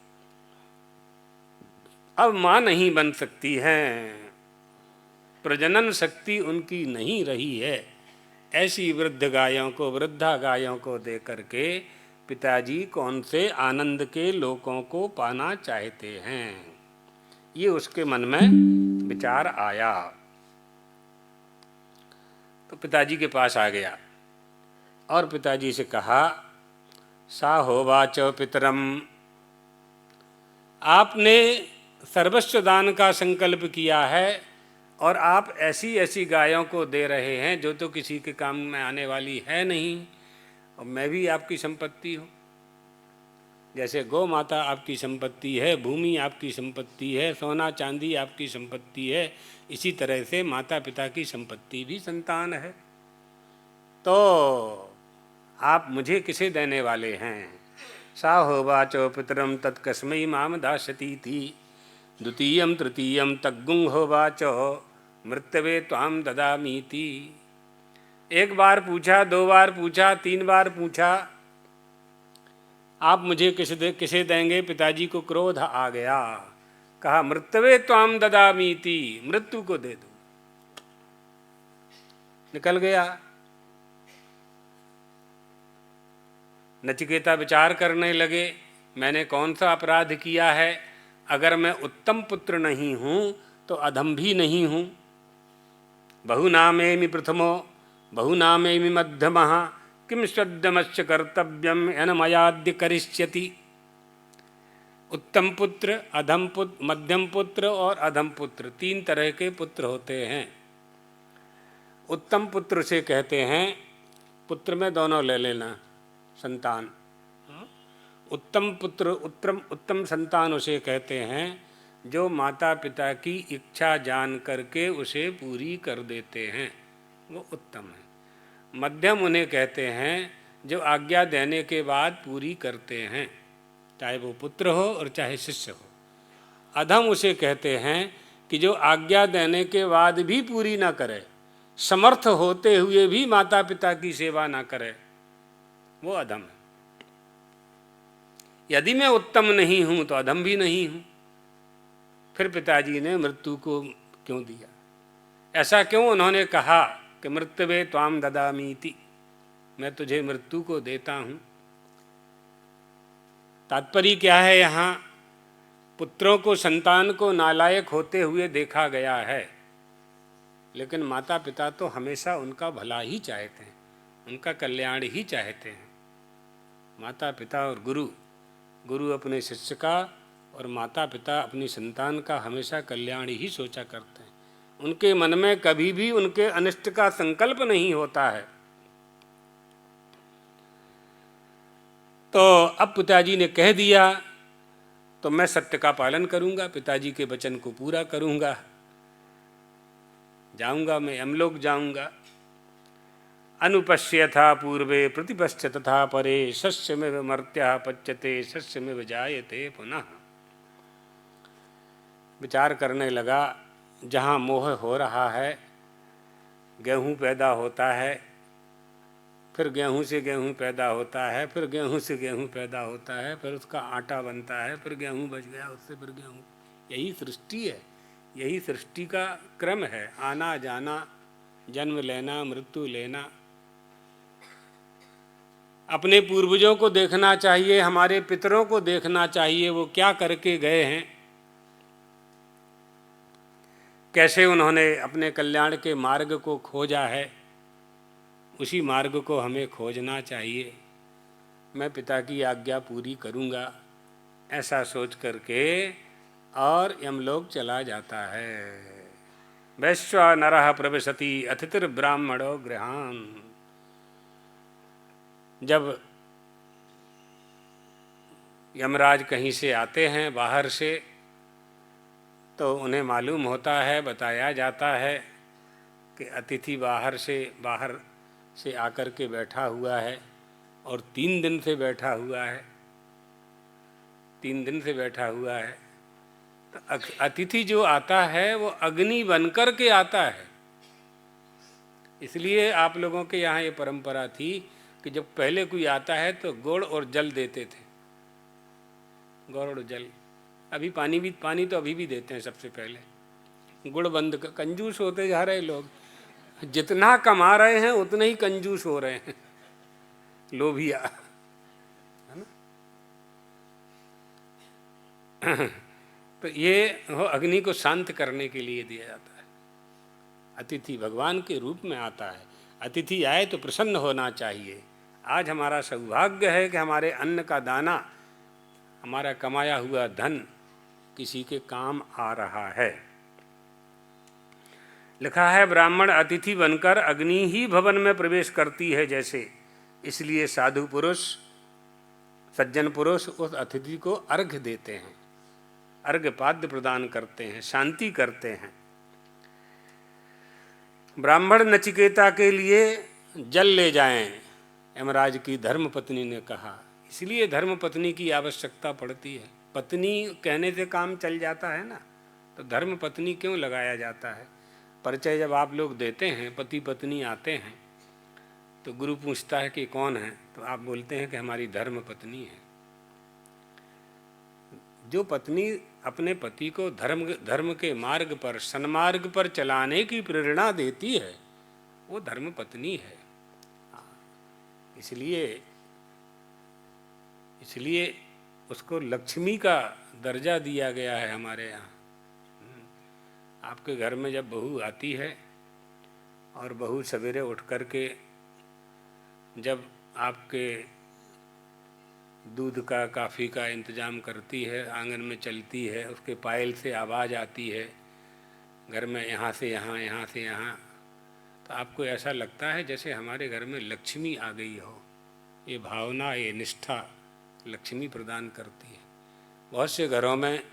अब माँ नहीं बन सकती हैं, प्रजनन शक्ति उनकी नहीं रही है, ऐसी वृद्ध गायों को, वृद्धा गायों को दे करके पिताजी कौन से आनंद के लोकों को पाना चाहते हैं, ये उसके मन में विचार आया। तो पिताजी के पास आ गया और पिताजी से कहा, सा होवाच पितरम, आपने सर्वस्व दान का संकल्प किया है और आप ऐसी ऐसी गायों को दे रहे हैं जो तो किसी के काम में आने वाली है नहीं, और मैं भी आपकी संपत्ति हूँ। जैसे गौ माता आपकी संपत्ति है, भूमि आपकी संपत्ति है, सोना चांदी आपकी संपत्ति है, इसी तरह से माता पिता की संपत्ति भी संतान है। तो आप मुझे किसे देने वाले हैं? सा होवाचो पितरम तत्कस्मै माम दास्यतीति, द्वितीयं तृतीयं तग्गुं होवाचो मृत्यवे त्वाम ददामीति। एक बार पूछा, दो बार पूछा, तीन बार पूछा, आप मुझे किसे देंगे? पिताजी को क्रोध आ गया, कहा मृत्यवे त्वाम ददामीति, मृत्यु को दे दो। निकल गया। नचिकेता विचार करने लगे, मैंने कौन सा अपराध किया है? अगर मैं उत्तम पुत्र नहीं हूँ तो अधम भी नहीं हूँ। बहुनामेमि प्रथमो बहुनामेमि मध्यमः किम स्वद्यमश्च कर्तव्यम यन मयाद्य करिष्यति। उत्तम पुत्र, अधम पुत्र, मध्यम पुत्र और अधम पुत्र, तीन तरह के पुत्र होते हैं। उत्तम पुत्र से कहते हैं, पुत्र में दोनों ले लेना, संतान। उत्तम पुत्र, उत्तम संतान उसे कहते हैं जो माता पिता की इच्छा जान करके उसे पूरी कर देते हैं, वो उत्तम है। मध्यम उन्हें कहते हैं जो आज्ञा देने के बाद पूरी करते हैं, चाहे वो पुत्र हो और चाहे शिष्य हो। अधम उसे कहते हैं कि जो आज्ञा देने के बाद भी पूरी ना करे, समर्थ होते हुए भी माता पिता की सेवा ना करे, वो अधम है। यदि मैं उत्तम नहीं हूँ तो अधम भी नहीं हूँ। फिर पिताजी ने मृत्यु को क्यों दिया? ऐसा क्यों उन्होंने कहा कि मृत्यवे त्वाम ददामीति, मैं तुझे मृत्यु को देता हूँ? तात्पर्य क्या है? यहाँ पुत्रों को, संतान को नालायक होते हुए देखा गया है, लेकिन माता पिता तो हमेशा उनका भला ही चाहते हैं, उनका कल्याण ही चाहते हैं। माता पिता और गुरु, गुरु अपने शिष्य का और माता पिता अपनी संतान का हमेशा कल्याण ही सोचा करते हैं। उनके मन में कभी भी उनके अनिष्ट का संकल्प नहीं होता है। तो अब पिताजी ने कह दिया तो मैं सत्य का पालन करूंगा, पिताजी के वचन को पूरा करूंगा। जाऊंगा, मैं यमलोक जाऊंगा। अनुपश्यथा पूर्वे प्रतिपश्य तथा परे, शस्यमेव मर्त्यः पच्यते शस्यमेव जायते पुनः। विचार करने लगा, जहाँ मोह हो रहा है, गेहूँ पैदा होता है, फिर गेहूँ से गेहूँ पैदा होता है, फिर गेहूँ से गेहूँ पैदा होता है, फिर उसका आटा बनता है, फिर गेहूँ बच गया, उससे फिर गेहूँ। यही सृष्टि है, यही सृष्टि का क्रम है। आना जाना, जन्म लेना, मृत्यु लेना। अपने पूर्वजों को देखना चाहिए, हमारे पितरों को देखना चाहिए, वो क्या करके गए हैं, कैसे उन्होंने अपने कल्याण के मार्ग को खोजा है। उसी मार्ग को हमें खोजना चाहिए। मैं पिता की आज्ञा पूरी करूँगा, ऐसा सोच करके और यमलोक चला जाता है। वैश्वानरः प्रविशति अतिथिर्ब्राह्मणो गृहान्। जब यमराज कहीं से आते हैं बाहर से, तो उन्हें मालूम होता है, बताया जाता है कि अतिथि बाहर से आकर के बैठा हुआ है और 3 दिन से बैठा हुआ है, 3 दिन से बैठा हुआ है। तो अतिथि जो आता है वो अग्नि बनकर के आता है। इसलिए आप लोगों के यहाँ ये परंपरा थी कि जब पहले कोई आता है तो गुड़ और जल देते थे, गुड़ और जल। अभी पानी तो अभी भी देते हैं सबसे पहले। गुड़ बंद, कंजूस होते जा रहे लोग, जितना कमा रहे हैं उतने ही कंजूस हो रहे हैं, लोभिया, है ना। तो ये अग्नि को शांत करने के लिए दिया जाता है। अतिथि भगवान के रूप में आता है। अतिथि आए तो प्रसन्न होना चाहिए। आज हमारा सौभाग्य है कि हमारे अन्न का दाना, हमारा कमाया हुआ धन किसी के काम आ रहा है। लिखा है, ब्राह्मण अतिथि बनकर अग्नि ही भवन में प्रवेश करती है जैसे, इसलिए साधु पुरुष, सज्जन पुरुष उस अतिथि को अर्घ्य देते हैं, अर्घ्य पाद्य प्रदान करते हैं, शांति करते हैं। ब्राह्मण नचिकेता के लिए जल ले जाएं, यमराज की धर्म पत्नी ने कहा। इसलिए धर्म पत्नी की आवश्यकता पड़ती है। पत्नी कहने से काम चल जाता है ना, तो धर्म पत्नी क्यों लगाया जाता है। परिचय जब आप लोग देते हैं, पति पत्नी आते हैं, तो गुरु पूछता है कि कौन है, तो आप बोलते हैं कि हमारी धर्म पत्नी है। जो पत्नी अपने पति को धर्म के मार्ग पर, सन्मार्ग पर चलाने की प्रेरणा देती है, वो धर्म पत्नी है। इसलिए उसको लक्ष्मी का दर्जा दिया गया है हमारे यहाँ। आपके घर में जब बहू आती है और बहू सवेरे उठ कर के जब आपके दूध का, काफ़ी का इंतज़ाम करती है, आंगन में चलती है, उसके पायल से आवाज़ आती है घर में, यहाँ से यहाँ, यहाँ से यहाँ, तो आपको ऐसा लगता है जैसे हमारे घर में लक्ष्मी आ गई हो। ये भावना, ये निष्ठा लक्ष्मी प्रदान करती है। बहुत से घरों में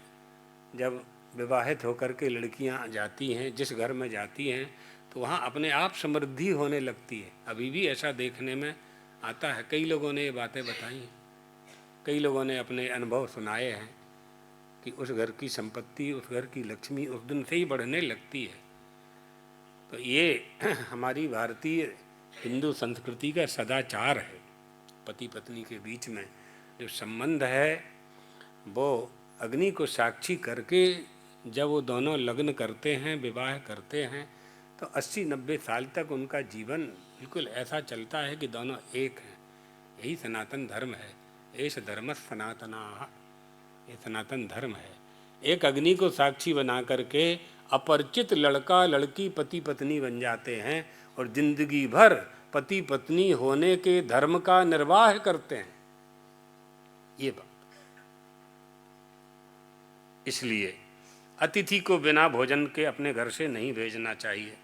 जब विवाहित होकर के लड़कियां जाती हैं, जिस घर में जाती हैं, तो वहाँ अपने आप समृद्धि होने लगती है। अभी भी ऐसा देखने में आता है। कई लोगों ने ये बातें बताई हैं, कई लोगों ने अपने अनुभव सुनाए हैं कि उस घर की संपत्ति, उस घर की लक्ष्मी उस दिन से ही बढ़ने लगती है। तो ये हमारी भारतीय हिंदू संस्कृति का सदाचार है। पति पत्नी के बीच में जो संबंध है, वो अग्नि को साक्षी करके जब वो दोनों लग्न करते हैं, विवाह करते हैं, तो 80-90 साल तक उनका जीवन बिल्कुल ऐसा चलता है कि दोनों एक हैं। यही सनातन धर्म है। एष धर्म सनातनाः, ये सनातन धर्म है। एक अग्नि को साक्षी बना करके अपरिचित लड़का लड़की पति पत्नी बन जाते हैं और जिंदगी भर पति पत्नी होने के धर्म का निर्वाह करते हैं। ये बात, इसलिए अतिथि को बिना भोजन के अपने घर से नहीं भेजना चाहिए।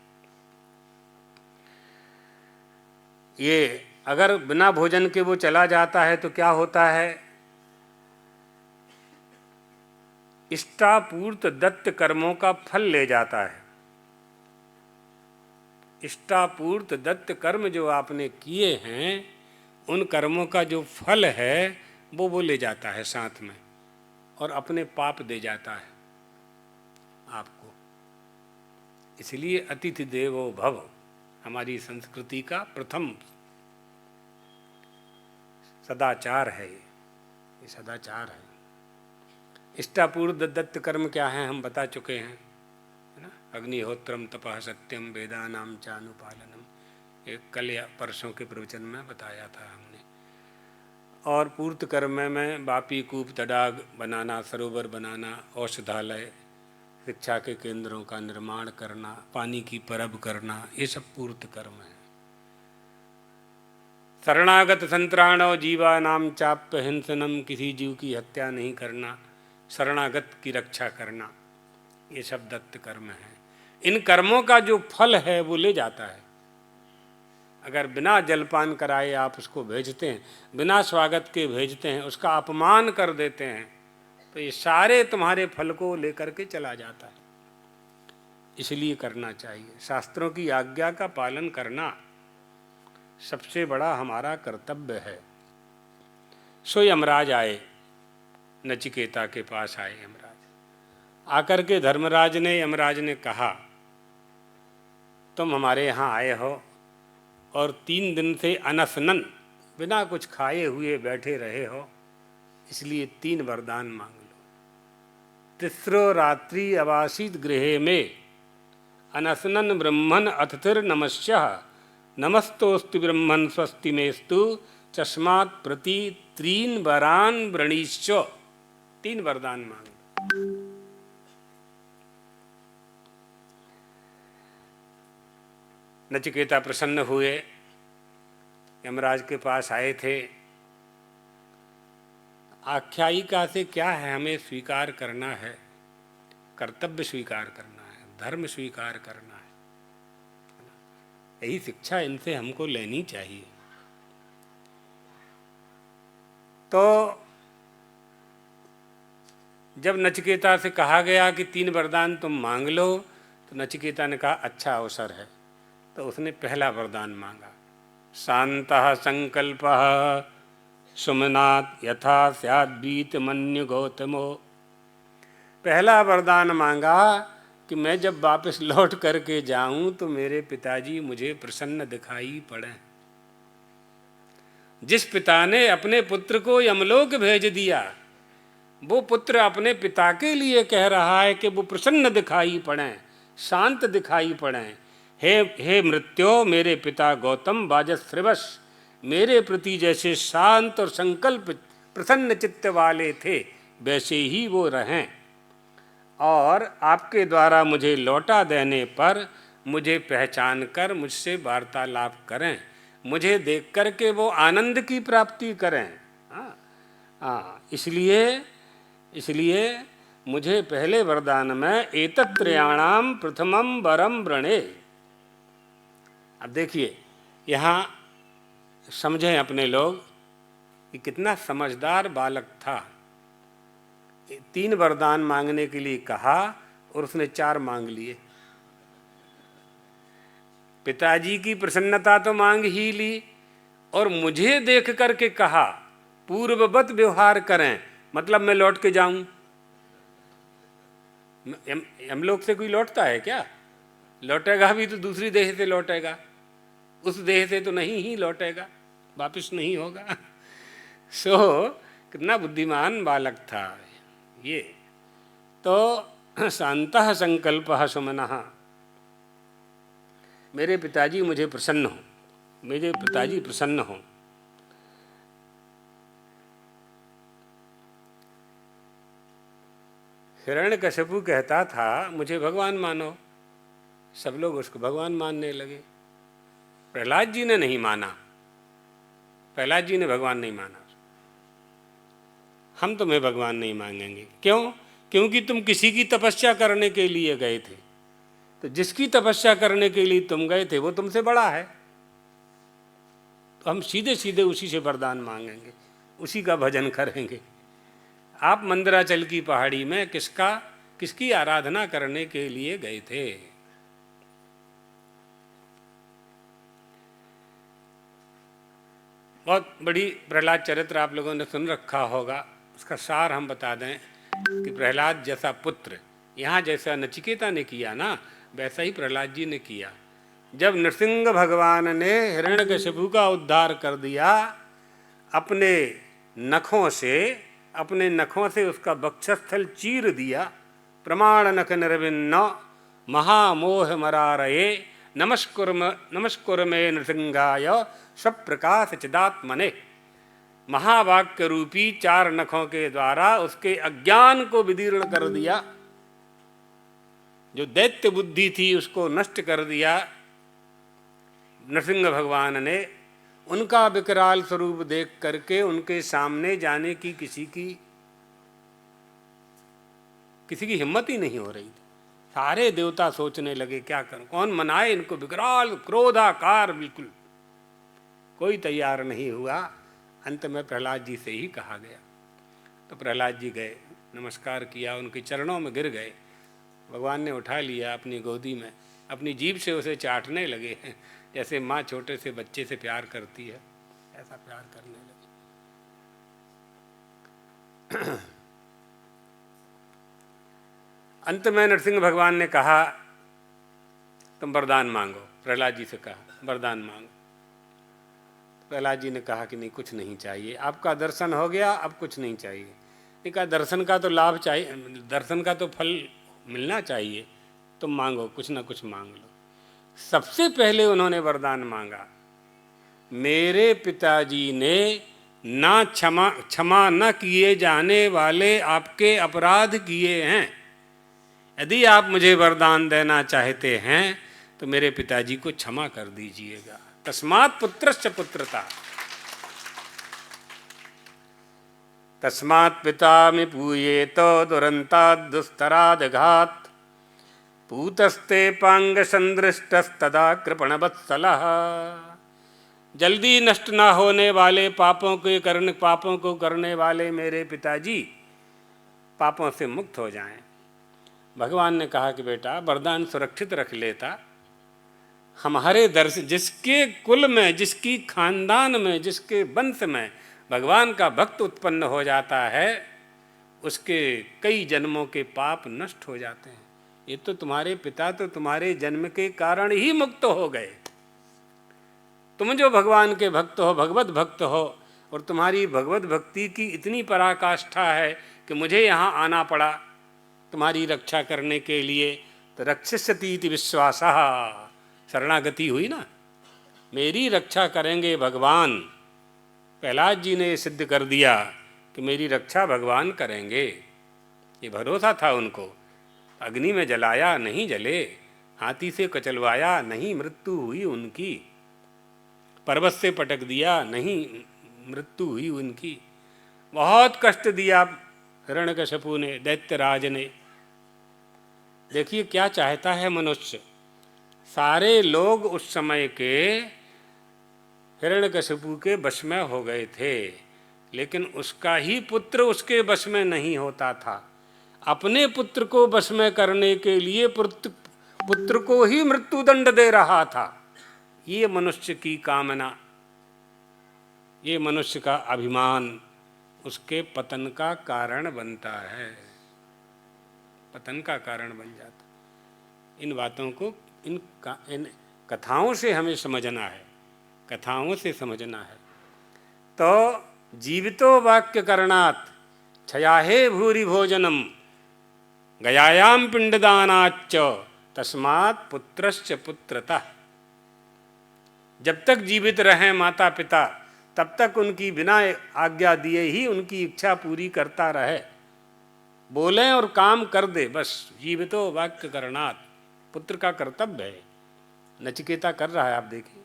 ये अगर बिना भोजन के वो चला जाता है तो क्या होता है, इष्टापूर्त दत्त कर्मों का फल ले जाता है। इष्टापूर्त दत्त कर्म जो आपने किए हैं, उन कर्मों का जो फल है वो ले जाता है साथ में, और अपने पाप दे जाता है आपको। इसलिए अतिथि देवो भव हमारी संस्कृति का प्रथम सदाचार है। ये सदाचार है। इष्टापूर्त दत्त कर्म क्या है हम बता चुके हैं, है ना। अग्निहोत्रम तपः सत्यम वेदानाम चानुपालनम, एक कल या परसों के प्रवचन में बताया था हमने। और पूर्त कर्म में बापी कूप तडाग बनाना, सरोवर बनाना, औषधालय, शिक्षा के केंद्रों का निर्माण करना, पानी की परब करना, ये सब पूर्त कर्म है। शरणागत संतराणो जीवा नाम चाप्य हिंसनम, किसी जीव की हत्या नहीं करना, शरणागत की रक्षा करना, ये सब दत्त कर्म है। इन कर्मों का जो फल है वो ले जाता है। अगर बिना जलपान कराए आप उसको भेजते हैं, बिना स्वागत के भेजते हैं, उसका अपमान कर देते हैं, तो ये सारे तुम्हारे फल को लेकर के चला जाता है। इसलिए करना चाहिए। शास्त्रों की आज्ञा का पालन करना सबसे बड़ा हमारा कर्तव्य है। सो यमराज आए, नचिकेता के पास आए यमराज। आकर के धर्मराज ने, यमराज ने कहा, तुम हमारे यहाँ आए हो और 3 दिन से अनसनन, बिना कुछ खाए हुए बैठे रहे हो, इसलिए 3 वरदान मांग लो। तिस्रो रात्रि अवासीत गृहे में अनसनन ब्रह्मन अतिथिर नमस्यः, नमस्तोस्तु ब्रह्मन स्वस्ति मेस्तु चस्मात् प्रति 3 वरान वृणीश्च। 3 वरदान मांग लो। नचिकेता प्रसन्न हुए, यमराज के पास आए थे। आख्यायिका से क्या है, हमें स्वीकार करना है, कर्तव्य स्वीकार करना है, धर्म स्वीकार करना है। यही शिक्षा इनसे हमको लेनी चाहिए। तो जब नचिकेता से कहा गया कि 3 वरदान तुम मांग लो, तो नचिकेता ने कहा अच्छा अवसर है। तो उसने पहला वरदान मांगा, शांतः संकल्पः सुमनात् यथा स्याद्वीत मन्यु गौतमो। पहला वरदान मांगा कि मैं जब वापस लौट करके जाऊं तो मेरे पिताजी मुझे प्रसन्न दिखाई पड़े। जिस पिता ने अपने पुत्र को यमलोक भेज दिया, वो पुत्र अपने पिता के लिए कह रहा है कि वो प्रसन्न दिखाई पड़े, शांत दिखाई पड़े। हे मृत्यो, मेरे पिता गौतम वाजश्रवस मेरे प्रति जैसे शांत और संकल्प प्रसन्न चित्त वाले थे, वैसे ही वो रहें, और आपके द्वारा मुझे लौटा देने पर मुझे पहचान कर मुझसे वार्तालाप करें, मुझे देख कर के वो आनंद की प्राप्ति करें। इसलिए मुझे पहले वरदान में एतत्त्रयाणाम प्रथमम वरम वृणे। अब देखिए, यहाँ समझें अपने लोग कि कितना समझदार बालक था। 3 वरदान मांगने के लिए कहा और उसने 4 मांग लिए। पिताजी की प्रसन्नता तो मांग ही ली, और मुझे देख करके कहा पूर्ववत व्यवहार करें, मतलब मैं लौट के जाऊं। हम लोग से कोई लौटता है क्या? लौटेगा भी तो दूसरी देह से लौटेगा, उस देह से तो नहीं ही लौटेगा, वापिस नहीं होगा। सो कितना बुद्धिमान बालक था ये। तो शांतः संकल्पः सुमनः, मेरे पिताजी मुझे प्रसन्न हो, मेरे पिताजी प्रसन्न हो। हिरण्यकशिपु कहता था मुझे भगवान मानो, सब लोग उसको भगवान मानने लगे। प्रहलाद जी ने नहीं माना, प्रहलाद जी ने भगवान नहीं माना। हम तुम्हें भगवान नहीं मांगेंगे। क्यों? क्योंकि तुम किसी की तपस्या करने के लिए गए थे, तो जिसकी तपस्या करने के लिए तुम गए थे वो तुमसे बड़ा है, तो हम सीधे सीधे उसी से वरदान मांगेंगे, उसी का भजन करेंगे। आप मंदराचल की पहाड़ी में किसकी आराधना करने के लिए गए थे? बहुत बड़ी प्रहलाद चरित्र आप लोगों ने सुन रखा होगा। उसका सार हम बता दें कि प्रहलाद जैसा पुत्र, यहाँ जैसा नचिकेता ने किया ना, वैसा ही प्रहलाद जी ने किया। जब नृसिंह भगवान ने हिरण्यकशिपु का उद्धार कर दिया, अपने नखों से उसका वक्षस्थल चीर दिया। प्रमाण नख निर्विन्न महामोह मरारये नमस्कुर में नृसिंहाय स्वप्रकाश चिदात्मने। महावाक्य रूपी 4 नखों के द्वारा उसके अज्ञान को विदीर्ण कर दिया, जो दैत्य बुद्धि थी उसको नष्ट कर दिया नृसिंह भगवान ने। उनका विकराल स्वरूप देख करके उनके सामने जाने की किसी की हिम्मत ही नहीं हो रही थी। सारे देवता सोचने लगे क्या करूं, कौन मनाए इनको, विकराल क्रोधाकार, बिल्कुल कोई तैयार नहीं हुआ। अंत में प्रहलाद जी से ही कहा गया। तो प्रहलाद जी गए, नमस्कार किया, उनके चरणों में गिर गए। भगवान ने उठा लिया अपनी गोदी में, अपनी जीभ से उसे चाटने लगे, जैसे माँ छोटे से बच्चे से प्यार करती है, ऐसा प्यार करने लगे। अंत में नरसिंह भगवान ने कहा तुम वरदान मांगो। प्रहलाद जी से कहा वरदान मांगो। प्रहलाद जी ने कहा कि नहीं, कुछ नहीं चाहिए, आपका दर्शन हो गया, अब कुछ नहीं चाहिए। नहीं, कहा दर्शन का तो लाभ चाहिए, दर्शन का तो फल मिलना चाहिए, तुम मांगो, कुछ ना कुछ मांग लो। सबसे पहले उन्होंने वरदान मांगा, मेरे पिताजी ने ना क्षमा न किए जाने वाले आपके अपराध किए हैं। यदि आप मुझे वरदान देना चाहते हैं तो मेरे पिताजी को क्षमा कर दीजिएगा। तस्मात् पुत्रश्च पुत्रता, तस्मात् पिता में पूयेत दुरंतात् दुस्तराद घात, पूतस्ते पांग संदृष्टस्तदा कृपणवत्सलः। जल्दी नष्ट ना होने वाले पापों को करने वाले मेरे पिताजी पापों से मुक्त हो जाएं। भगवान ने कहा कि बेटा वरदान सुरक्षित रख लेता, हमारे दर्श जिसके कुल में, जिसकी खानदान में, जिसके वंश में भगवान का भक्त उत्पन्न हो जाता है, उसके कई जन्मों के पाप नष्ट हो जाते हैं। ये तो तुम्हारे पिता तो तुम्हारे जन्म के कारण ही मुक्त हो गए। तुम जो भगवान के भक्त हो, भगवत भक्त हो, और तुम्हारी भगवत भक्ति की इतनी पराकाष्ठा है कि मुझे यहाँ आना पड़ा तुम्हारी रक्षा करने के लिए, तो रक्षस्यति इति विश्वासः, शरणागति हुई ना, मेरी रक्षा करेंगे भगवान। प्रहलाद जी ने सिद्ध कर दिया कि मेरी रक्षा भगवान करेंगे, ये भरोसा था उनको। अग्नि में जलाया, नहीं जले, हाथी से कचलवाया, नहीं मृत्यु हुई उनकी, पर्वत से पटक दिया, नहीं मृत्यु हुई उनकी। बहुत कष्ट दिया हिरण्यकशिपु ने, दैत्यराज ने। देखिए क्या चाहता है मनुष्य। सारे लोग उस समय के हिरण्यकशिपु के वश में हो गए थे, लेकिन उसका ही पुत्र उसके वश में नहीं होता था। अपने पुत्र को वश में करने के लिए पुत्र को ही मृत्युदंड दे रहा था। ये मनुष्य की कामना, ये मनुष्य का अभिमान उसके पतन का कारण बनता है, पतन का कारण बन जाता। इन बातों को इन कथाओं से हमें समझना है, कथाओं से समझना है। तो जीवितो वाक्य करणात् क्षयाहे भूरि भोजनम गयायाम पिंडदानाच्च तस्मात् पुत्रश्च पुत्रतः। जब तक जीवित रहें माता पिता, तब तक उनकी बिना आज्ञा दिए ही उनकी इच्छा पूरी करता रहे, बोलें और काम कर दे, बस। जीवितो वाक्य करणात्, पुत्र का कर्तव्य है। नचिकेता कर रहा है, आप देखिए।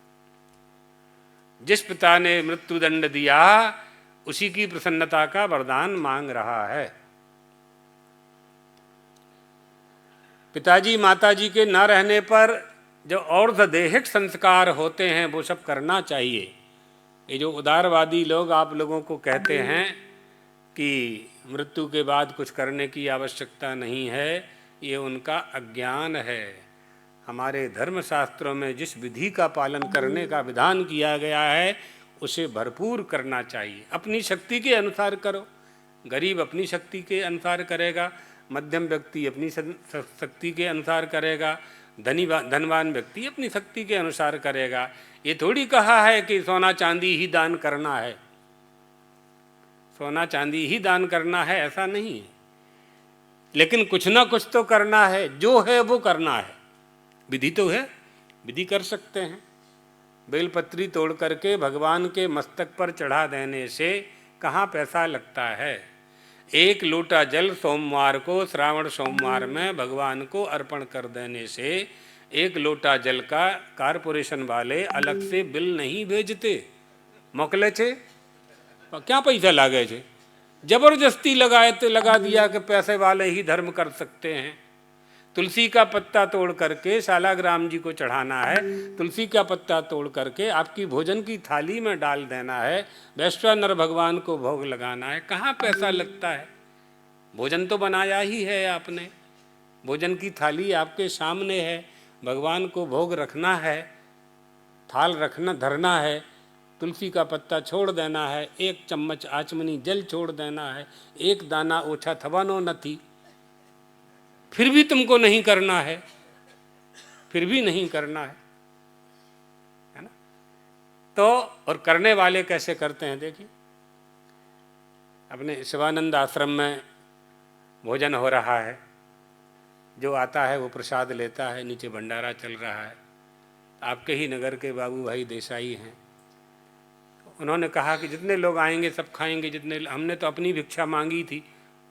जिस पिता ने मृत्युदंड दिया उसी की प्रसन्नता का वरदान मांग रहा है। पिताजी माताजी के न रहने पर जो और्ध्वदेहिक संस्कार होते हैं वो सब करना चाहिए। ये जो उदारवादी लोग आप लोगों को कहते हैं कि मृत्यु के बाद कुछ करने की आवश्यकता नहीं है, ये उनका अज्ञान है। हमारे धर्मशास्त्रों में जिस विधि का पालन करने का विधान किया गया है उसे भरपूर करना चाहिए। अपनी शक्ति के अनुसार करो। गरीब अपनी शक्ति के अनुसार करेगा, मध्यम व्यक्ति अपनी शक्ति के अनुसार करेगा, धनवान व्यक्ति अपनी शक्ति के अनुसार करेगा। ये थोड़ी कहा है कि सोना चांदी ही दान करना है, सोना चांदी ही दान करना है, ऐसा नहीं है। लेकिन कुछ ना कुछ तो करना है, जो है वो करना है। विधि तो है, विधि कर सकते हैं। बेलपत्री तोड़ करके भगवान के मस्तक पर चढ़ा देने से कहाँ पैसा लगता है। एक लोटा जल सोमवार को, श्रावण सोमवार में भगवान को अर्पण कर देने से एक लोटा जल का कारपोरेशन वाले अलग से बिल नहीं भेजते। मोकले छे क्या पैसा लागे छे, जबरदस्ती लगा दिया कि पैसे वाले ही धर्म कर सकते हैं। तुलसी का पत्ता तोड़ करके शालाग्राम जी को चढ़ाना है, तुलसी का पत्ता तोड़ करके आपकी भोजन की थाली में डाल देना है, वैश्वानर भगवान को भोग लगाना है। कहाँ पैसा लगता है? भोजन तो बनाया ही है आपने, भोजन की थाली आपके सामने है, भगवान को भोग रखना है, थाल रखना धरना है, तुलसी का पत्ता छोड़ देना है, एक चम्मच आचमनी जल छोड़ देना है, एक दाना ओछा थवानो नथी, फिर भी तुमको नहीं करना है, फिर भी नहीं करना है ना? तो और करने वाले कैसे करते हैं देखिए, अपने शिवानंद आश्रम में भोजन हो रहा है, जो आता है वो प्रसाद लेता है, नीचे भंडारा चल रहा है। आपके ही नगर के बाबू भाई देसाई हैं, उन्होंने कहा कि जितने लोग आएंगे सब खाएंगे, जितने हमने तो अपनी भिक्षा मांगी थी,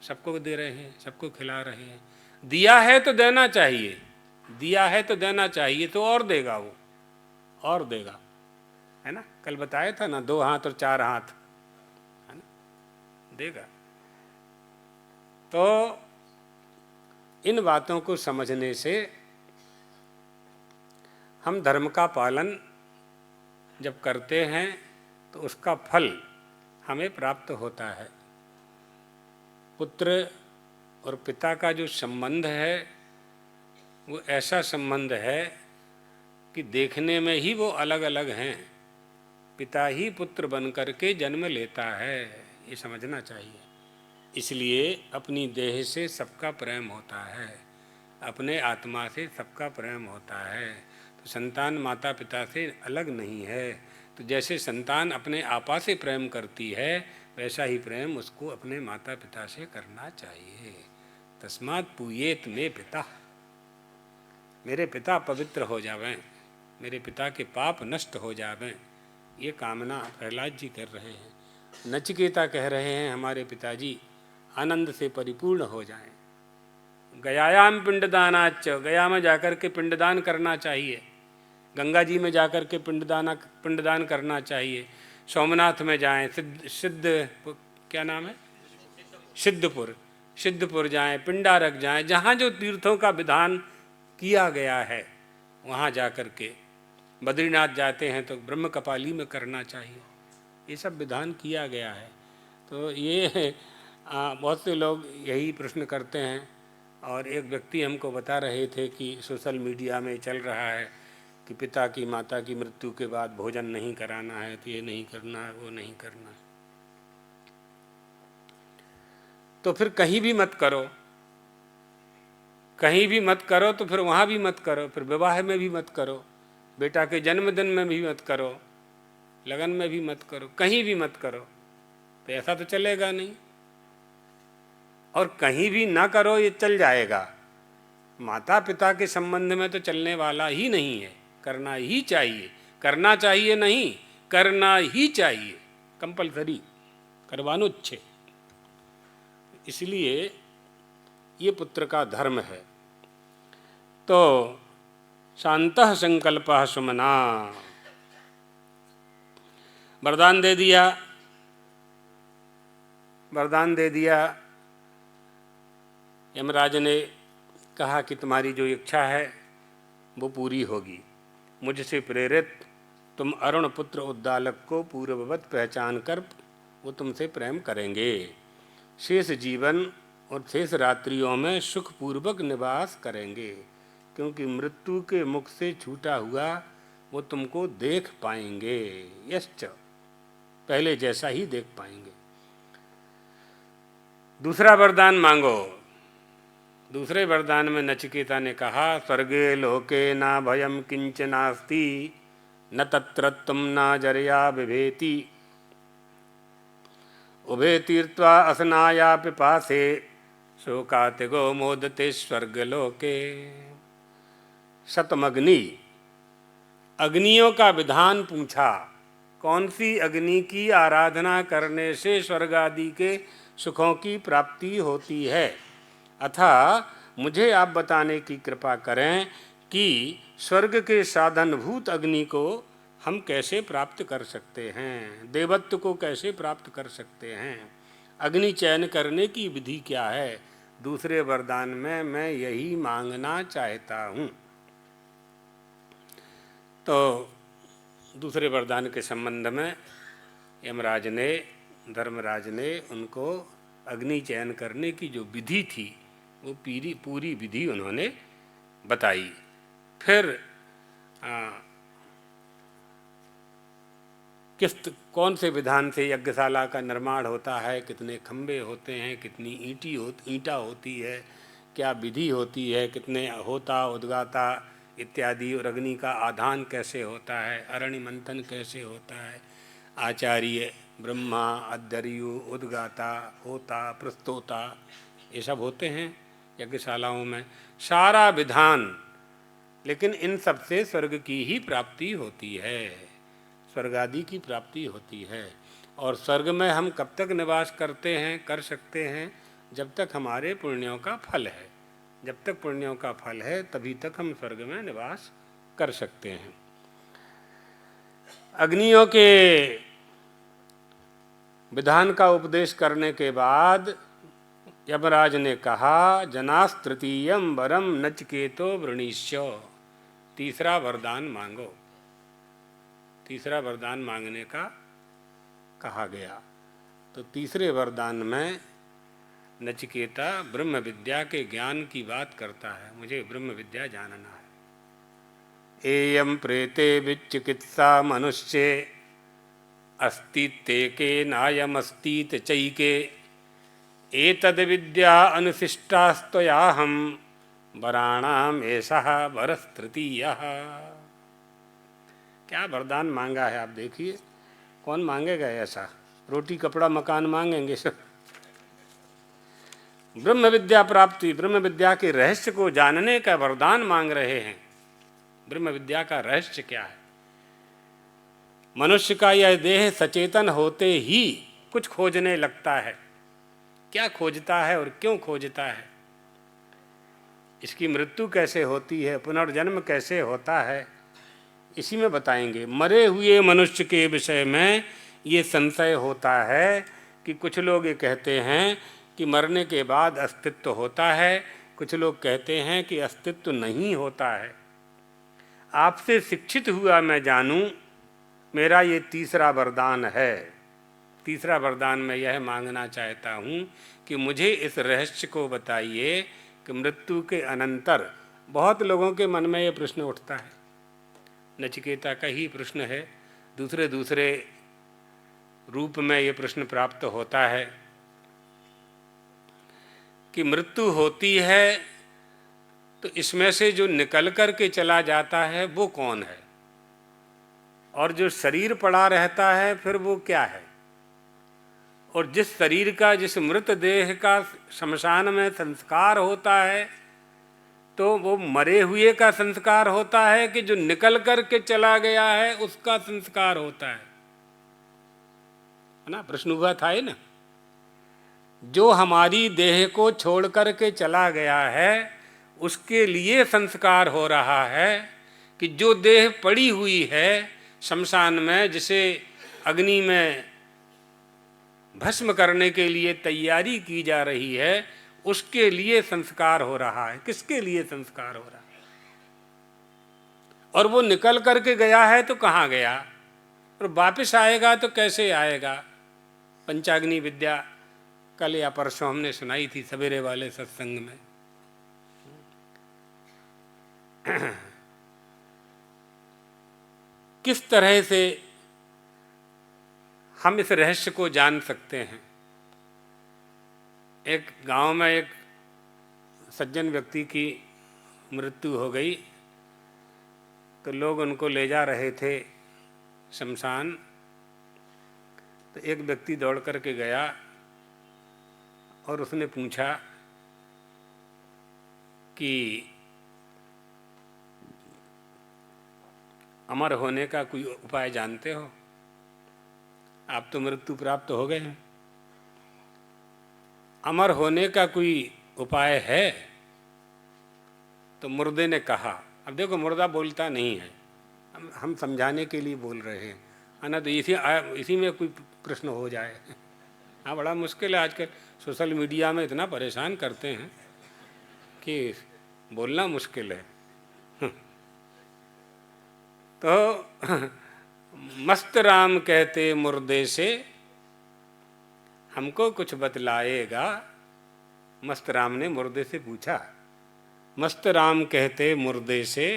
सबको दे रहे हैं, सबको खिला रहे हैं। दिया है तो देना चाहिए, दिया है तो देना चाहिए, तो और देगा वो, और देगा, है ना? कल बताया था ना, 2 हाथ और 4 हाथ, है ना? देगा। तो इन बातों को समझने से हम धर्म का पालन जब करते हैं तो उसका फल हमें प्राप्त होता है। पुत्र और पिता का जो संबंध है वो ऐसा संबंध है कि देखने में ही वो अलग अलग हैं। पिता ही पुत्र बन करके जन्म लेता है, ये समझना चाहिए। इसलिए अपनी देह से सबका प्रेम होता है, अपने आत्मा से सबका प्रेम होता है। तो संतान माता पिता से अलग नहीं है। तो जैसे संतान अपने आपा से प्रेम करती है, वैसा ही प्रेम उसको अपने माता पिता से करना चाहिए। तस्मात् पूयेत मे पिता, मेरे पिता पवित्र हो जावें, मेरे पिता के पाप नष्ट हो जावें, ये कामना प्रहलाद जी कर रहे हैं। नचिकेता कह रहे हैं हमारे पिताजी आनंद से परिपूर्ण हो जाएं। गयायाम पिंडदानाच, गया में जाकर के पिंडदान करना चाहिए, गंगा जी में जाकर के पिंडदान करना चाहिए। सोमनाथ में जाएं, क्या नाम है, सिद्धपुर जाएं, पिंडारक जाएं, जहाँ जो तीर्थों का विधान किया गया है वहाँ जाकर के। बद्रीनाथ जाते हैं तो ब्रह्म कपाली में करना चाहिए, ये सब विधान किया गया है। तो ये बहुत से लोग यही प्रश्न करते हैं। और एक व्यक्ति हमको बता रहे थे कि सोशल मीडिया में चल रहा है कि पिता की माता की मृत्यु के बाद भोजन नहीं कराना है, तो ये नहीं करना है, वो नहीं करना है। तो फिर कहीं भी मत करो, कहीं भी मत करो, तो फिर वहाँ भी मत करो, फिर विवाह में भी मत करो, बेटा के जन्मदिन में भी मत करो, लगन में भी मत करो, कहीं भी मत करो, तो ऐसा तो चलेगा नहीं। और कहीं भी ना करो ये चल जाएगा, माता पिता के संबंध में तो चलने वाला ही नहीं है। करना ही चाहिए, करना चाहिए नहीं, करना ही चाहिए, कंपलसरी, करवानुच्छे। इसलिए ये पुत्र का धर्म है। तो शांतः संकल्पः सुमना, वरदान दे दिया, वरदान दे दिया। यमराज ने कहा कि तुम्हारी जो इच्छा है वो पूरी होगी। मुझसे प्रेरित तुम अरुण पुत्र उद्दालक को पूर्ववत पहचान कर वो तुमसे प्रेम करेंगे। शेष जीवन और शेष रात्रियों में सुखपूर्वक निवास करेंगे, क्योंकि मृत्यु के मुख से छूटा हुआ वो तुमको देख पाएंगे। यश्च, पहले जैसा ही देख पाएंगे। दूसरा वरदान मांगो। दूसरे वरदान में नचिकेता ने कहा, स्वर्गे लोके ना भयम किंचनास्ति, न तत्र तुम न जरया बिभेति, उभे तीर्त्वा असनाया पिपासे, शोकातिगो मोदते स्वर्गलोके। शतमग्नि, अग्नियों का विधान पूछा, कौन सी अग्नि की आराधना करने से स्वर्ग आदि के सुखों की प्राप्ति होती है, अथा मुझे आप बताने की कृपा करें कि स्वर्ग के साधनभूत अग्नि को हम कैसे प्राप्त कर सकते हैं, देवत्व को कैसे प्राप्त कर सकते हैं, अग्नि चयन करने की विधि क्या है, दूसरे वरदान में मैं यही मांगना चाहता हूँ। तो दूसरे वरदान के संबंध में यमराज ने, धर्मराज ने उनको अग्नि चयन करने की जो विधि थी वो पूरी विधि उन्होंने बताई। फिर कौन से विधान से यज्ञशाला का निर्माण होता है, कितने खंबे होते हैं, कितनी ईंटा होती है, क्या विधि होती है, कितने होता उद्गाता इत्यादि, और अग्नि का आधान कैसे होता है, अरण्य मंथन कैसे होता है, आचार्य ब्रह्मा अध्यर्यु उद्गाता होता प्रस्तोता ये सब होते हैं यज्ञशालाओं में, सारा विधान। लेकिन इन सब से स्वर्ग की ही प्राप्ति होती है, स्वर्ग आदि की प्राप्ति होती है। और स्वर्ग में हम कब तक निवास करते हैं, कर सकते हैं, जब तक हमारे पुण्यों का फल है। जब तक पुण्यों का फल है तभी तक हम स्वर्ग में निवास कर सकते हैं। अग्नियों के विधान का उपदेश करने के बाद यमराज ने कहा, जनास तृतीयम वरम नचिकेतो वृणीष्य, तीसरा वरदान मांगो। तीसरा वरदान मांगने का कहा गया। तो तीसरे वरदान में नचिकेता ब्रह्म विद्या के ज्ञान की बात करता है, मुझे ब्रह्म विद्या जानना है। एयम प्रेते विचिकित्सा मनुष्ये अस्तित्व के नायमस्तीत चैके एतद विद्या अनुशिष्टास्तयाहम वराणाम ऐसा वरस तृतीयः। क्या वरदान मांगा है आप देखिए, कौन मांगेगा ऐसा, रोटी कपड़ा मकान मांगेंगे सब। ब्रह्म विद्या प्राप्ति, ब्रह्म विद्या के रहस्य को जानने का वरदान मांग रहे हैं। ब्रह्म विद्या का रहस्य क्या है? मनुष्य का यह देह सचेतन होते ही कुछ खोजने लगता है। क्या खोजता है और क्यों खोजता है? इसकी मृत्यु कैसे होती है, पुनर्जन्म कैसे होता है, इसी में बताएंगे। मरे हुए मनुष्य के विषय में ये संशय होता है कि कुछ लोग ये कहते हैं कि मरने के बाद अस्तित्व होता है, कुछ लोग कहते हैं कि अस्तित्व नहीं होता है। आपसे शिक्षित हुआ मैं जानूं, मेरा ये तीसरा वरदान है। तीसरा वरदान मैं यह मांगना चाहता हूँ कि मुझे इस रहस्य को बताइए कि मृत्यु के अनंतर, बहुत लोगों के मन में ये प्रश्न उठता है, नचिकेता का ही प्रश्न है, दूसरे दूसरे रूप में ये प्रश्न प्राप्त होता है कि मृत्यु होती है तो इसमें से जो निकल कर के चला जाता है वो कौन है, और जो शरीर पड़ा रहता है फिर वो क्या है, और जिस शरीर का, जिस मृत देह का शमशान में संस्कार होता है तो वो मरे हुए का संस्कार होता है कि जो निकल कर के चला गया है उसका संस्कार होता है ना? प्रश्न हुआ था ही ना। जो हमारी देह को छोड़ कर के चला गया है उसके लिए संस्कार हो रहा है कि जो देह पड़ी हुई है शमशान में, जिसे अग्नि में भस्म करने के लिए तैयारी की जा रही है, उसके लिए संस्कार हो रहा है। किसके लिए संस्कार हो रहा है? और वो निकल करके गया है तो कहाँ गया, और वापस आएगा तो कैसे आएगा? पंचाग्नि विद्या कल या परसों हमने सुनाई थी सवेरे वाले सत्संग में। किस तरह से हम इस रहस्य को जान सकते हैं? एक गांव में एक सज्जन व्यक्ति की मृत्यु हो गई, तो लोग उनको ले जा रहे थे शमशान। तो एक व्यक्ति दौड़ करके गया और उसने पूछा कि अमर होने का कोई उपाय जानते हो? आप तो मृत्यु प्राप्त हो गए हैं, अमर होने का कोई उपाय है? तो मुर्दे ने कहा, अब देखो मुर्दा बोलता नहीं है, हम समझाने के लिए बोल रहे हैं, है ना। तो इसी में कोई प्रश्न हो जाए। हाँ, बड़ा मुश्किल है आजकल। सोशल मीडिया में इतना परेशान करते हैं कि बोलना मुश्किल है। तो मस्त राम कहते मुर्दे से हमको कुछ बतलाएगा। मस्त राम ने मुर्दे से पूछा, मस्त राम कहते मुर्दे से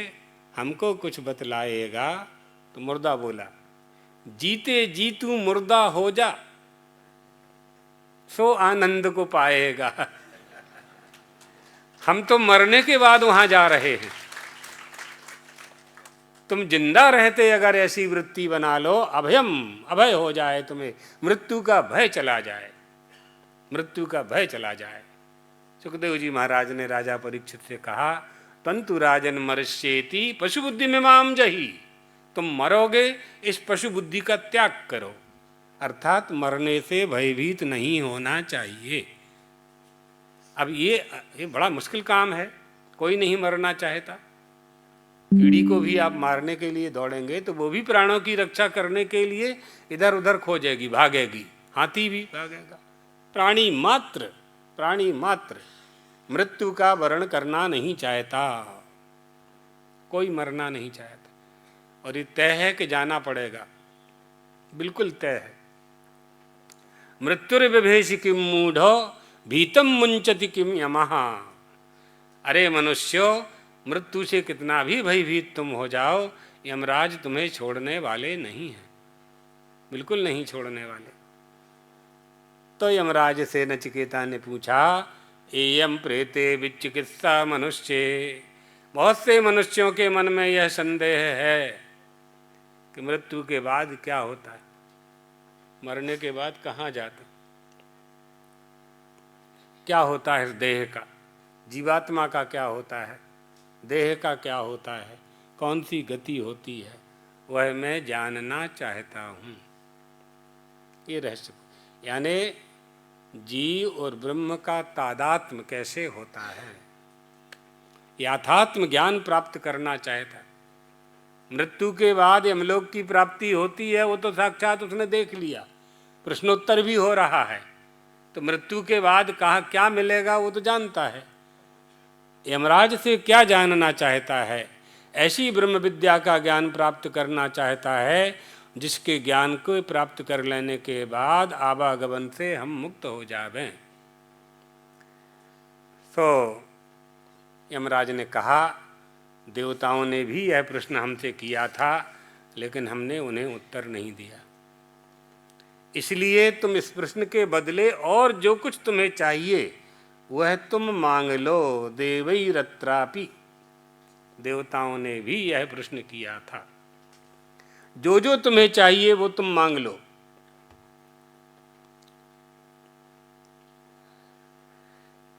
हमको कुछ बतलाएगा। तो मुर्दा बोला, जीते जी तू मुर्दा हो जा, सो आनंद को पाएगा। हम तो मरने के बाद वहां जा रहे हैं, तुम जिंदा रहते अगर ऐसी वृत्ति बना लो, अभयम, अभय हो जाए तुम्हें, मृत्यु का भय चला जाए, मृत्यु का भय चला जाए। सुखदेव जी महाराज ने राजा परीक्षित से कहा, तंतु राजन मर्ष्येति पशु बुद्धि में माम जही, तुम मरोगे इस पशु बुद्धि का त्याग करो, अर्थात मरने से भयभीत नहीं होना चाहिए। अब ये बड़ा मुश्किल काम है, कोई नहीं मरना चाहता। कीड़ी को भी आप मारने के लिए दौड़ेंगे तो वो भी प्राणों की रक्षा करने के लिए इधर उधर खोजेगी, भागेगी। हाथी भी भागेगा। प्राणी मात्र मृत्यु का वर्ण करना नहीं चाहता, कोई मरना नहीं चाहता। और ये तय है कि जाना पड़ेगा, बिल्कुल तय है। मृत्युर्विभेषि किम मूढ़ो भीतम मुंचति किम यमः। अरे मनुष्यो, मृत्यु से कितना भी भयभीत तुम हो जाओ, यमराज तुम्हें छोड़ने वाले नहीं हैं, बिल्कुल नहीं छोड़ने वाले। तो यमराज से नचिकेता ने पूछा, एयम प्रेते विचिकित्सा मनुष्य। बहुत से मनुष्यों के मन में यह संदेह है कि मृत्यु के बाद क्या होता है, मरने के बाद कहाँ जाता, क्या होता है देह का, जीवात्मा का क्या होता है, देह का क्या होता है, कौन सी गति होती है, वह मैं जानना चाहता हूँ। ये रहस्य, यानी जीव और ब्रह्म का तादात्म्य कैसे होता है, यथात्म ज्ञान प्राप्त करना चाहता है। मृत्यु के बाद यमलोक की प्राप्ति होती है, वो तो साक्षात उसने देख लिया, प्रश्नोत्तर भी हो रहा है। तो मृत्यु के बाद कहाँ क्या मिलेगा वो तो जानता है। यमराज से क्या जानना चाहता है, ऐसी ब्रह्म विद्या का ज्ञान प्राप्त करना चाहता है जिसके ज्ञान को प्राप्त कर लेने के बाद आवागमन से हम मुक्त हो जावें। तो यमराज ने कहा, देवताओं ने भी यह प्रश्न हमसे किया था, लेकिन हमने उन्हें उत्तर नहीं दिया। इसलिए तुम इस प्रश्न के बदले और जो कुछ तुम्हें चाहिए वह तुम मांग लो। देवैरत्रापि, देवताओं ने भी यह प्रश्न किया था, जो जो तुम्हें चाहिए वो तुम मांग लो।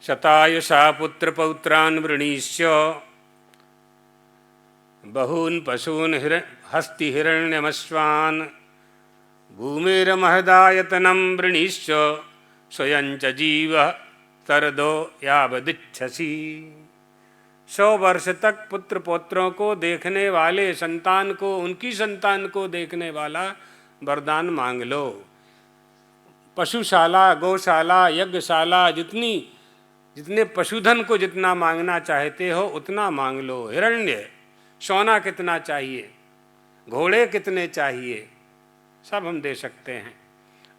शतायुषा पुत्र पौत्रान् वृणीष्य बहून् पशून् हस्ति हिरण्यमश्वान् भूमेर्महदायतनं वृणीष्य स्वयं च जीवः शरदो यावदिच्छसि। 100 वर्ष तक पुत्र पौत्रों को देखने वाले, संतान को, उनकी संतान को देखने वाला वरदान मांग लो। पशुशाला, गौशाला, यज्ञशाला, जितने पशुधन को जितना मांगना चाहते हो उतना मांग लो। हिरण्य, सोना कितना चाहिए, घोड़े कितने चाहिए, सब हम दे सकते हैं।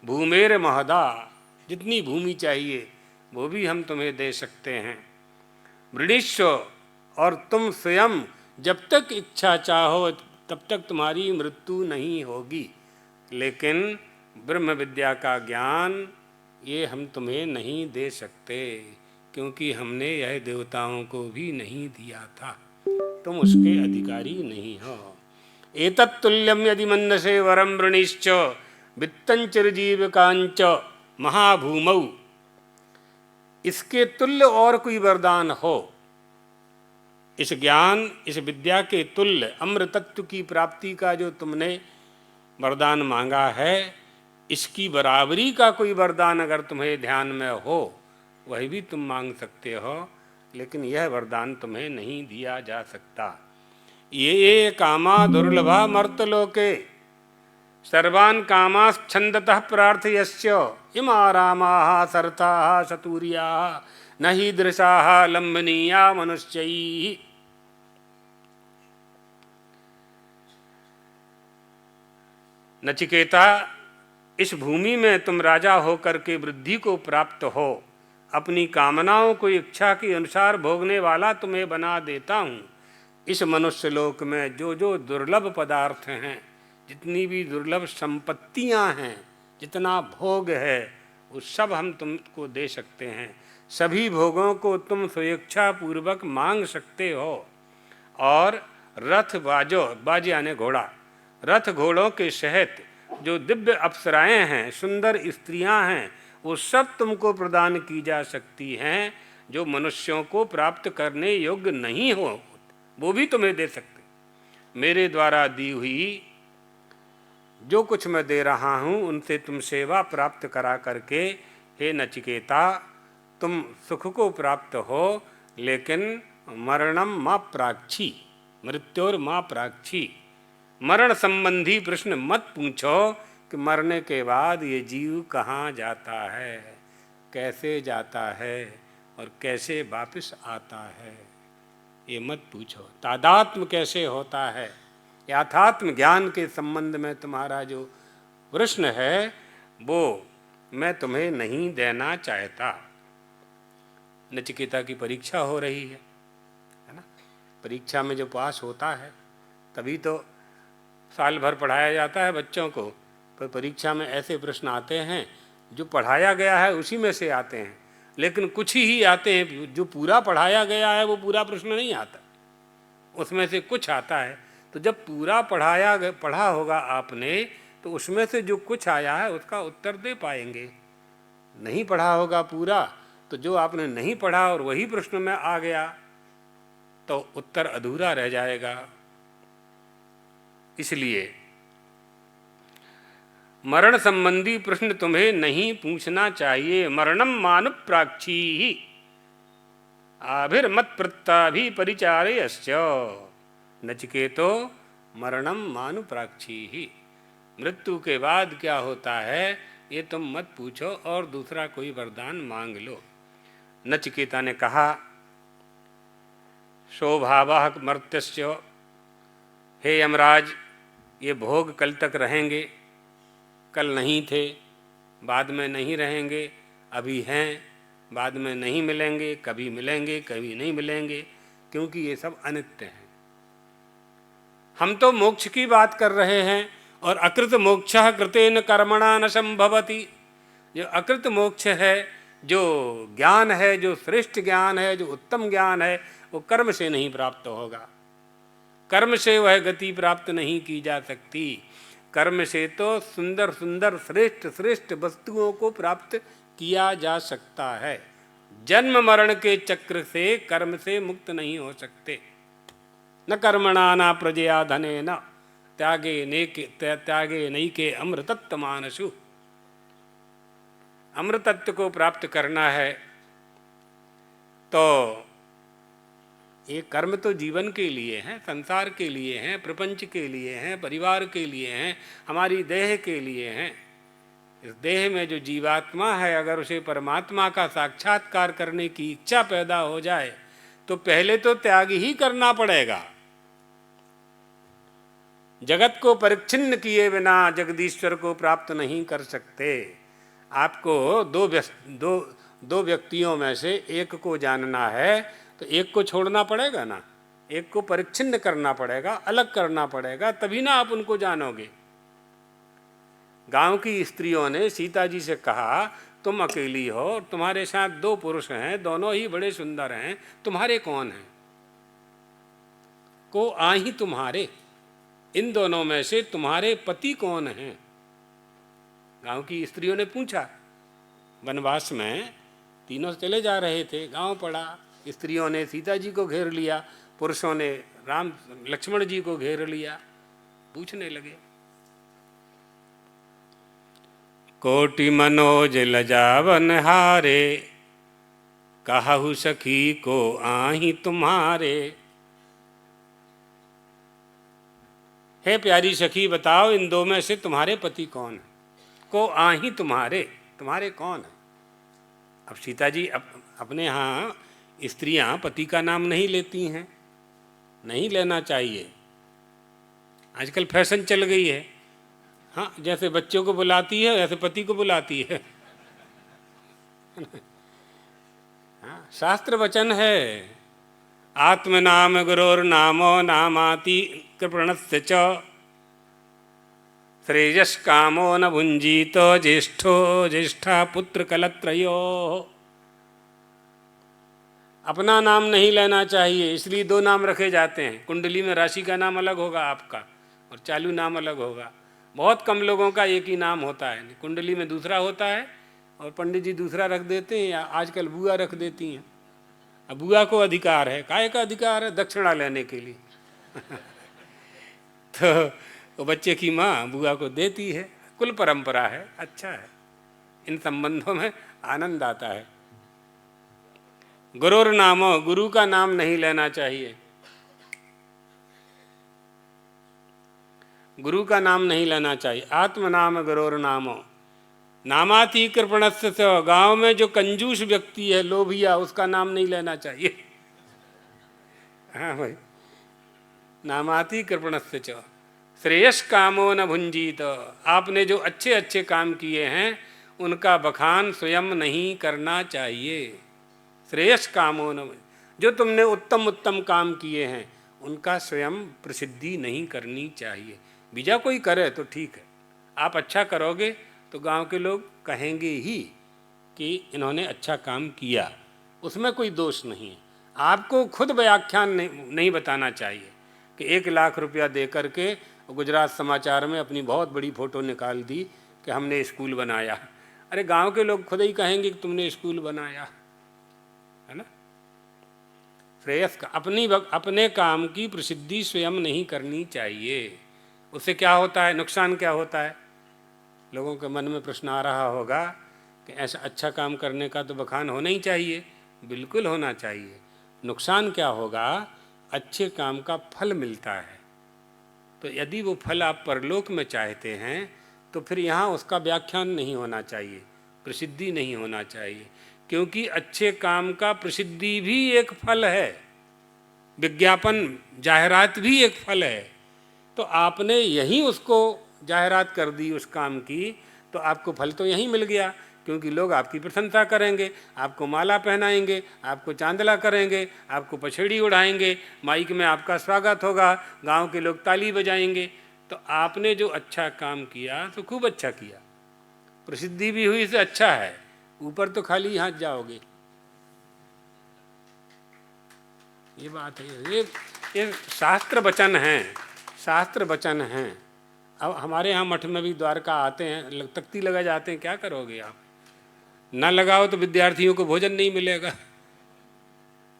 भूमेर महदा, जितनी भूमि चाहिए वो भी हम तुम्हें दे सकते हैं। वृणीष्व, और तुम स्वयं जब तक इच्छा चाहो तब तक तुम्हारी मृत्यु नहीं होगी। लेकिन ब्रह्म विद्या का ज्ञान ये हम तुम्हें नहीं दे सकते, क्योंकि हमने यह देवताओं को भी नहीं दिया था, तुम उसके अधिकारी नहीं हो। एतत्तुल्यम यदि मन्यसे वरम वृणीश्च वित्तं चिरजीविकांच महाभूमौ। इसके तुल्य और कोई वरदान हो, इस ज्ञान, इस विद्या के तुल्य अमृत तत्व की प्राप्ति का जो तुमने वरदान मांगा है, इसकी बराबरी का कोई वरदान अगर तुम्हें ध्यान में हो वह भी तुम मांग सकते हो, लेकिन यह वरदान तुम्हें नहीं दिया जा सकता। ये कामा दुर्लभा मर्तलोके सर्वान् कामाश्छन्दतः प्रार्थयस्य इमा रामाः सरथाः शतूर्याः न हीदृशाः लम्बनीया मनुष्यैः। नचिकेता, इस भूमि में तुम राजा होकर के वृद्धि को प्राप्त हो, अपनी कामनाओं को इच्छा के अनुसार भोगने वाला तुम्हें बना देता हूँ। इस मनुष्य लोक में जो जो दुर्लभ पदार्थ हैं, जितनी भी दुर्लभ संपत्तियां हैं, जितना भोग है, वो सब हम तुमको दे सकते हैं। सभी भोगों को तुम स्वेच्छा पूर्वक मांग सकते हो। और रथ बाजो, बाज यानी घोड़ा, रथ घोड़ों के सहित जो दिव्य अप्सराएं हैं, सुंदर स्त्रियां हैं, वो सब तुमको प्रदान की जा सकती हैं। जो मनुष्यों को प्राप्त करने योग्य नहीं हो, वो भी तुम्हें दे सकते। मेरे द्वारा दी हुई जो कुछ मैं दे रहा हूँ, उनसे तुम सेवा प्राप्त करा करके हे नचिकेता, तुम सुख को प्राप्त हो। लेकिन मरणम माँ प्राक्षी, मृत्योर माँ प्राक्षी, मरण संबंधी प्रश्न मत पूछो कि मरने के बाद ये जीव कहाँ जाता है, कैसे जाता है और कैसे वापस आता है, ये मत पूछो। तादात्म्य कैसे होता है, यथात्म ज्ञान के संबंध में तुम्हारा जो प्रश्न है, वो मैं तुम्हें नहीं देना चाहता। नचिकेता की परीक्षा हो रही है ना। परीक्षा में जो पास होता है, तभी तो साल भर पढ़ाया जाता है बच्चों को, पर परीक्षा में ऐसे प्रश्न आते हैं जो पढ़ाया गया है उसी में से आते हैं। लेकिन कुछ ही आते हैं, जो पूरा पढ़ाया गया है वो पूरा प्रश्न नहीं आता, उसमें से कुछ आता है। तो जब पूरा पढ़ा होगा आपने, तो उसमें से जो कुछ आया है उसका उत्तर दे पाएंगे। नहीं पढ़ा होगा पूरा, तो जो आपने नहीं पढ़ा और वही प्रश्न में आ गया, तो उत्तर अधूरा रह जाएगा। इसलिए मरण संबंधी प्रश्न तुम्हें नहीं पूछना चाहिए। मरणम मानु प्राक्षी ही आभिर्मत प्रत्याभि परिचारयश्च। नचिकेतो मरणम मानु प्राक्षी ही, मृत्यु के बाद क्या होता है ये तुम मत पूछो और दूसरा कोई वरदान मांग लो। नचिकेता ने कहा, स्वभावः मर्त्यस्य, हे यमराज, ये भोग कल तक रहेंगे, कल नहीं थे, बाद में नहीं रहेंगे, अभी हैं, बाद में नहीं मिलेंगे, कभी मिलेंगे, कभी नहीं मिलेंगे, क्योंकि ये सब अनित्य हैं। हम तो मोक्ष की बात कर रहे हैं, और अकृत मोक्षः कृतेन कर्मणा न संभवति। जो अकृत मोक्ष है, जो ज्ञान है, जो श्रेष्ठ ज्ञान है, जो उत्तम ज्ञान है, वो कर्म से नहीं प्राप्त होगा। कर्म से वह गति प्राप्त नहीं की जा सकती। कर्म से तो सुंदर सुंदर श्रेष्ठ श्रेष्ठ वस्तुओं को प्राप्त किया जा सकता है। जन्म मरण के चक्र से, कर्म से मुक्त नहीं हो सकते। न कर्मणा न प्रजया धने न त्यागे नैके अमृतत्व मानसु। अमृतत्व को प्राप्त करना है तो ये कर्म तो जीवन के लिए हैं, संसार के लिए हैं, प्रपंच के लिए हैं, परिवार के लिए हैं, हमारी देह के लिए हैं। इस देह में जो जीवात्मा है, अगर उसे परमात्मा का साक्षात्कार करने की इच्छा पैदा हो जाए तो पहले तो त्याग ही करना पड़ेगा। जगत को परिच्छिन्न किए बिना जगदीश्वर को प्राप्त नहीं कर सकते। आपको दो व्यक्तियों में से एक को जानना है तो एक को छोड़ना पड़ेगा ना, एक को परिच्छिन्न करना पड़ेगा, अलग करना पड़ेगा, तभी ना आप उनको जानोगे। गांव की स्त्रियों ने सीता जी से कहा, तुम अकेली हो और तुम्हारे साथ दो पुरुष हैं, दोनों ही बड़े सुंदर हैं, तुम्हारे कौन हैं? को आही तुम्हारे, इन दोनों में से तुम्हारे पति कौन हैं? गांव की स्त्रियों ने पूछा। वनवास में तीनों चले जा रहे थे, गांव पड़ा, स्त्रियों ने सीता जी को घेर लिया, पुरुषों ने राम लक्ष्मण जी को घेर लिया, पूछने लगे। कोटि मनोज लजावन हारे, कहु सखी को आही तुम्हारे। हे प्यारी सखी बताओ इन दो में से तुम्हारे पति कौन है? को आही तुम्हारे, तुम्हारे कौन है? अब सीता जी अपने यहाँ स्त्रियां पति का नाम नहीं लेती हैं, नहीं लेना चाहिए। आजकल फैशन चल गई है। हाँ, जैसे बच्चों को बुलाती है वैसे पति को बुलाती है। हाँ, शास्त्र वचन है, आत्मनाम गुरोर्नामो नामाति कृपणस्य च श्रेयस कामो न भुंजीतो ज्येष्ठो ज्येष्ठा पुत्र कलत्रयो। अपना नाम नहीं लेना चाहिए, इसलिए दो नाम रखे जाते हैं। कुंडली में राशि का नाम अलग होगा आपका और चालू नाम अलग होगा। बहुत कम लोगों का एक ही नाम होता है, कुंडली में दूसरा होता है और पंडित जी दूसरा रख देते हैं, या आजकल बुआ रख देती हैं। अब बुआ को अधिकार है, काहे का अधिकार है? दक्षिणा लेने के लिए। तो वो बच्चे की माँ बुआ को देती है, कुल परंपरा है, अच्छा है। इन संबंधों में आनंद आता है। गुरुर नामो, गुरु का नाम नहीं लेना चाहिए, गुरु का नाम नहीं लेना चाहिए। आत्मनाम गुरुर नामो नामाति कृपणस्य च। गांव में जो कंजूस व्यक्ति है, लोभिया, उसका नाम नहीं लेना चाहिए। हाँ भाई, नामाति कृपणस्य च श्रेयस कामो न भुंजीत। आपने जो अच्छे अच्छे काम किए हैं उनका बखान स्वयं नहीं करना चाहिए। श्रेयस कामो न, जो तुमने उत्तम उत्तम काम किए हैं उनका स्वयं प्रसिद्धि नहीं करनी चाहिए। बीजा कोई करे तो ठीक है, आप अच्छा करोगे तो गांव के लोग कहेंगे ही कि इन्होंने अच्छा काम किया, उसमें कोई दोष नहीं है। आपको खुद व्याख्यान नहीं बताना चाहिए कि 1 लाख रुपया दे करके गुजरात समाचार में अपनी बहुत बड़ी फ़ोटो निकाल दी कि हमने स्कूल बनाया। अरे गांव के लोग खुद ही कहेंगे कि तुमने स्कूल बनाया, है ना। श्रेयस का अपने काम की प्रसिद्धि स्वयं नहीं करनी चाहिए। उससे क्या होता है, नुकसान क्या होता है? लोगों के मन में प्रश्न आ रहा होगा कि ऐसा अच्छा काम करने का तो बखान होना ही चाहिए। बिल्कुल होना चाहिए। नुकसान क्या होगा? अच्छे काम का फल मिलता है, तो यदि वो फल आप परलोक में चाहते हैं तो फिर यहाँ उसका व्याख्यान नहीं होना चाहिए, प्रसिद्धि नहीं होना चाहिए, क्योंकि अच्छे काम का प्रसिद्धि भी एक फल है, विज्ञापन जाहिरात भी एक फल है। तो आपने यहीं उसको जाहिरात कर दी उस काम की, तो आपको फल तो यहीं मिल गया, क्योंकि लोग आपकी प्रशंसा करेंगे, आपको माला पहनाएंगे, आपको चांदला करेंगे, आपको पछेड़ी उड़ाएंगे, माइक में आपका स्वागत होगा, गांव के लोग ताली बजाएंगे। तो आपने जो अच्छा काम किया तो खूब अच्छा किया, प्रसिद्धि भी हुई से अच्छा है, ऊपर तो खाली हाथ जाओगे। ये बात है, ये शास्त्र वचन हैं, शास्त्र वचन हैं। अब हमारे यहाँ मठ में भी द्वारका आते हैं, तख्ती लगा जाते हैं, क्या करोगे आप? ना लगाओ तो विद्यार्थियों को भोजन नहीं मिलेगा,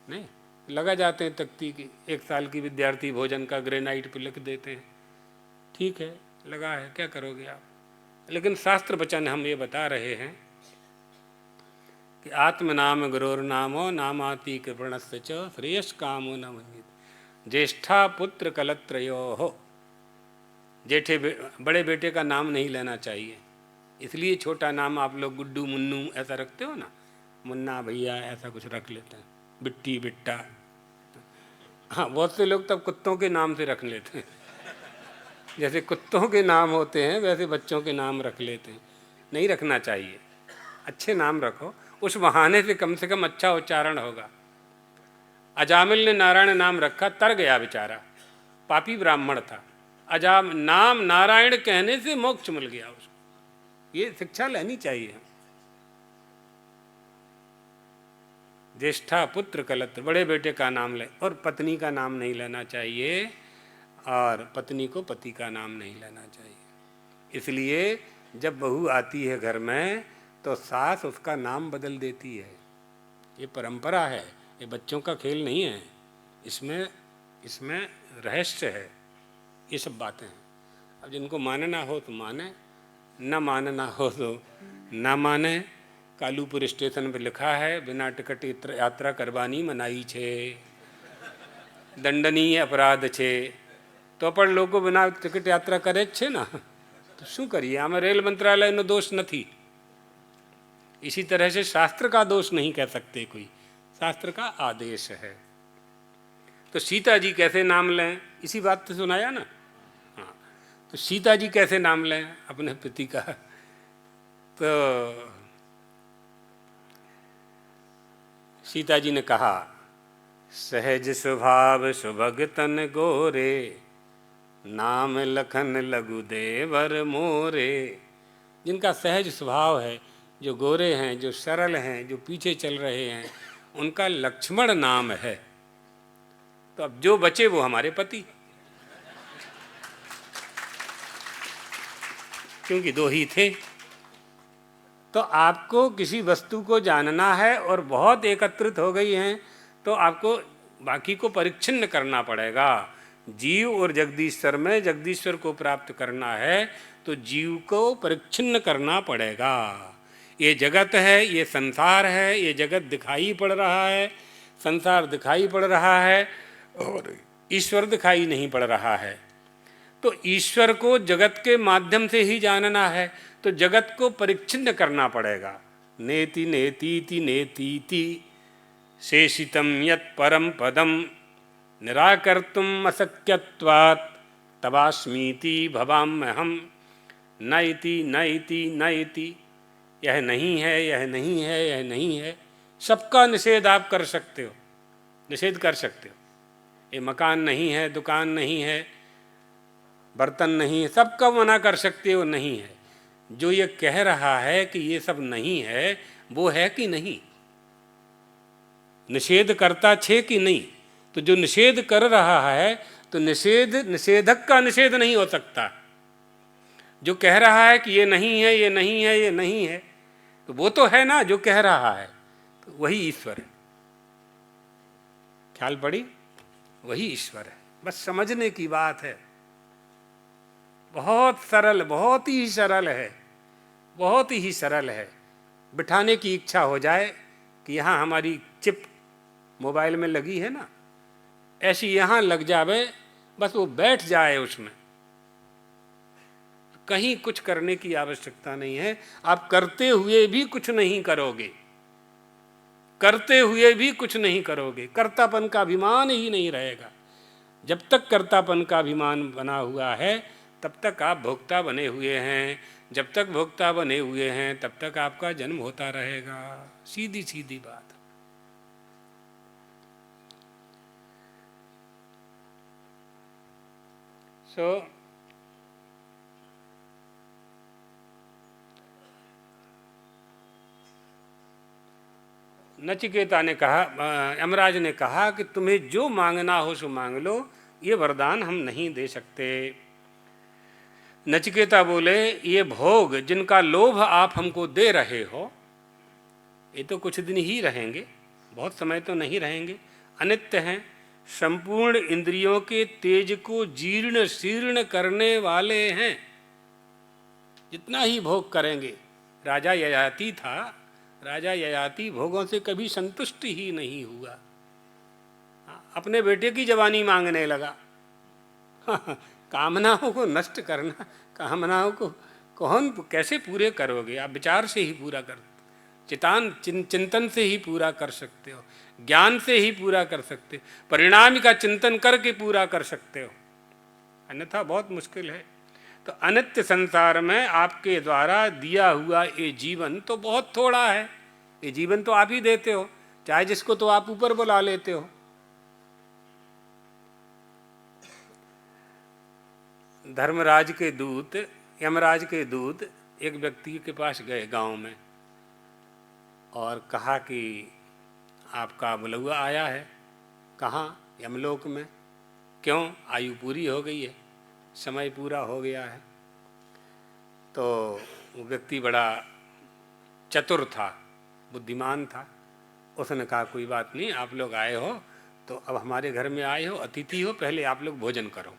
नहीं लगा जाते हैं तख्ती की। 1 साल की विद्यार्थी भोजन का ग्रेनाइट पे लिख देते हैं, ठीक है लगा है, क्या करोगे आप? लेकिन शास्त्र वचन हम ये बता रहे हैं कि आत्मनाम गुरोर्नामो नामाति कृपणस्य च श्रेयस कामो न भुंजीत ज्येष्ठा पुत्र कलत्रयो हो। जेठे बड़े बेटे का नाम नहीं लेना चाहिए, इसलिए छोटा नाम आप लोग गुड्डू मुन्नू ऐसा रखते हो ना, मुन्ना भैया ऐसा कुछ रख लेते हैं, बिट्टी बिट्टा। हाँ, बहुत से लोग तब कुत्तों के नाम से रख लेते हैं, जैसे कुत्तों के नाम होते हैं वैसे बच्चों के नाम रख लेते हैं। नहीं रखना चाहिए, अच्छे नाम रखो, उस बहाने से कम अच्छा उच्चारण होगा। अजामिल ने नारायण नाम रखा, तर गया बेचारा, पापी ब्राह्मण था। नाम नारायण कहने से मोक्ष मिल गया उसको। ये शिक्षा लेनी चाहिए। ज्येष्ठा पुत्र कलत्र, बड़े बेटे का नाम ले, और पत्नी का नाम नहीं लेना चाहिए, और पत्नी को पति का नाम नहीं लेना चाहिए। इसलिए जब बहू आती है घर में तो सास उसका नाम बदल देती है। ये परंपरा है, ये बच्चों का खेल नहीं है, इसमें रहस्य है। ये सब बातें हैं। अब जिनको मानना हो तो माने, न मानना हो तो ना माने। कालूपुर स्टेशन पर लिखा है, बिना टिकट यात्रा करवानी मनाई छे, दंडनीय अपराध छे। તો પણ લોકો બના ટિકિટ યાત્રા કરે જ છે ને, तो શું કરીએ, આમાં रेल मंत्रालय दोष नहीं। इसी तरह से शास्त्र का दोष नहीं कह सकते कोई, शास्त्र का आदेश है। तो सीता जी कैसे नाम लें, इसी बात तो सुनाया ना। हाँ, तो सीता जी कैसे नाम लें अपने पति का, तो सीता जी ने कहा, सहज स्वभाव सुभग तन गोरे, नाम लखन लघु देवर मोरे। जिनका सहज स्वभाव है, जो गोरे हैं, जो सरल हैं, जो पीछे चल रहे हैं, उनका लक्ष्मण नाम है। तो अब जो बचे वो हमारे पति, क्योंकि दो ही थे। तो आपको किसी वस्तु को जानना है और बहुत एकत्रित हो गई हैं, तो आपको बाकी को परिच्छिन्न करना पड़ेगा। जीव और जगदीश्वर में जगदीश्वर को प्राप्त करना है तो जीव को परिच्छिन्न करना पड़ेगा। ये जगत है, ये संसार है, ये जगत दिखाई पड़ रहा है, संसार दिखाई पड़ रहा है और ईश्वर दिखाई नहीं पड़ रहा है। तो ईश्वर को जगत के माध्यम से ही जानना है, तो जगत को परिच्छिन्न करना पड़ेगा। नेति नेतीति नेतीति शेषितम यत् परम पदम निराकर्तुम अशक्यत्वात् तवास्मीति भवाम्यहम् न इति न इति न इति। यह नहीं है, यह नहीं है, यह नहीं है, सबका निषेध आप कर सकते हो, निषेध कर सकते हो। ये मकान नहीं है, दुकान नहीं है, बर्तन नहीं है, सबका मना कर सकते हो, नहीं है। जो ये कह रहा है कि ये सब नहीं है, वो है कि नहीं, निषेध करता छे कि नहीं। तो जो निषेध कर रहा है, तो निषेध निषेधक का निषेध नहीं हो सकता। जो कह रहा है कि ये नहीं है, ये नहीं है, ये नहीं है, तो वो तो है ना जो कह रहा है, तो वही ईश्वर है। ख्याल पड़ी, वही ईश्वर है। बस समझने की बात है, बहुत सरल, बहुत ही सरल है, बहुत ही सरल है। बिठाने की इच्छा हो जाए कि यहाँ हमारी चिप मोबाइल में लगी है ना, ऐसी यहाँ लग जावे, बस वो बैठ जाए उसमें, कहीं कुछ करने की आवश्यकता नहीं है। आप करते हुए भी कुछ नहीं करोगे, करते हुए भी कुछ नहीं करोगे, कर्तापन का अभिमान ही नहीं रहेगा। जब तक कर्तापन का अभिमान बना हुआ है तब तक आप भोक्ता बने हुए हैं, जब तक भोक्ता बने हुए हैं तब तक आपका जन्म होता रहेगा। सीधी सीधी बात। नचिकेता ने कहा, यमराज ने कहा कि तुम्हें जो मांगना हो सो मांग लो, ये वरदान हम नहीं दे सकते। नचिकेता बोले, ये भोग जिनका लोभ आप हमको दे रहे हो, ये तो कुछ दिन ही रहेंगे, बहुत समय तो नहीं रहेंगे, अनित्य हैं, संपूर्ण इंद्रियों के तेज को जीर्ण शीर्ण करने वाले हैं। जितना ही भोग करेंगे, राजा ययाति था, राजा ययाति भोगों से कभी संतुष्ट ही नहीं हुआ, अपने बेटे की जवानी मांगने लगा। कामनाओं को नष्ट करना, कामनाओं को कौन कैसे पूरे करोगे आप? विचार से ही पूरा कर, चिंतन से ही पूरा कर सकते हो, ज्ञान से ही पूरा कर सकते हो, परिणाम का चिंतन करके पूरा कर सकते हो, अन्यथा बहुत मुश्किल है। तो अनित्य संसार में आपके द्वारा दिया हुआ ये जीवन तो बहुत थोड़ा है। ये जीवन तो आप ही देते हो, चाहे जिसको तो आप ऊपर बुला लेते हो। धर्मराज के दूत, यमराज के दूत एक व्यक्ति के पास गए गांव में और कहा कि आपका बुलौआ आया है। कहाँ? यमलोक में। क्यों? आयु पूरी हो गई है, समय पूरा हो गया है। तो वो व्यक्ति बड़ा चतुर था, बुद्धिमान था। उसने कहा कोई बात नहीं, आप लोग आए हो तो अब हमारे घर में आए हो, अतिथि हो, पहले आप लोग भोजन करो,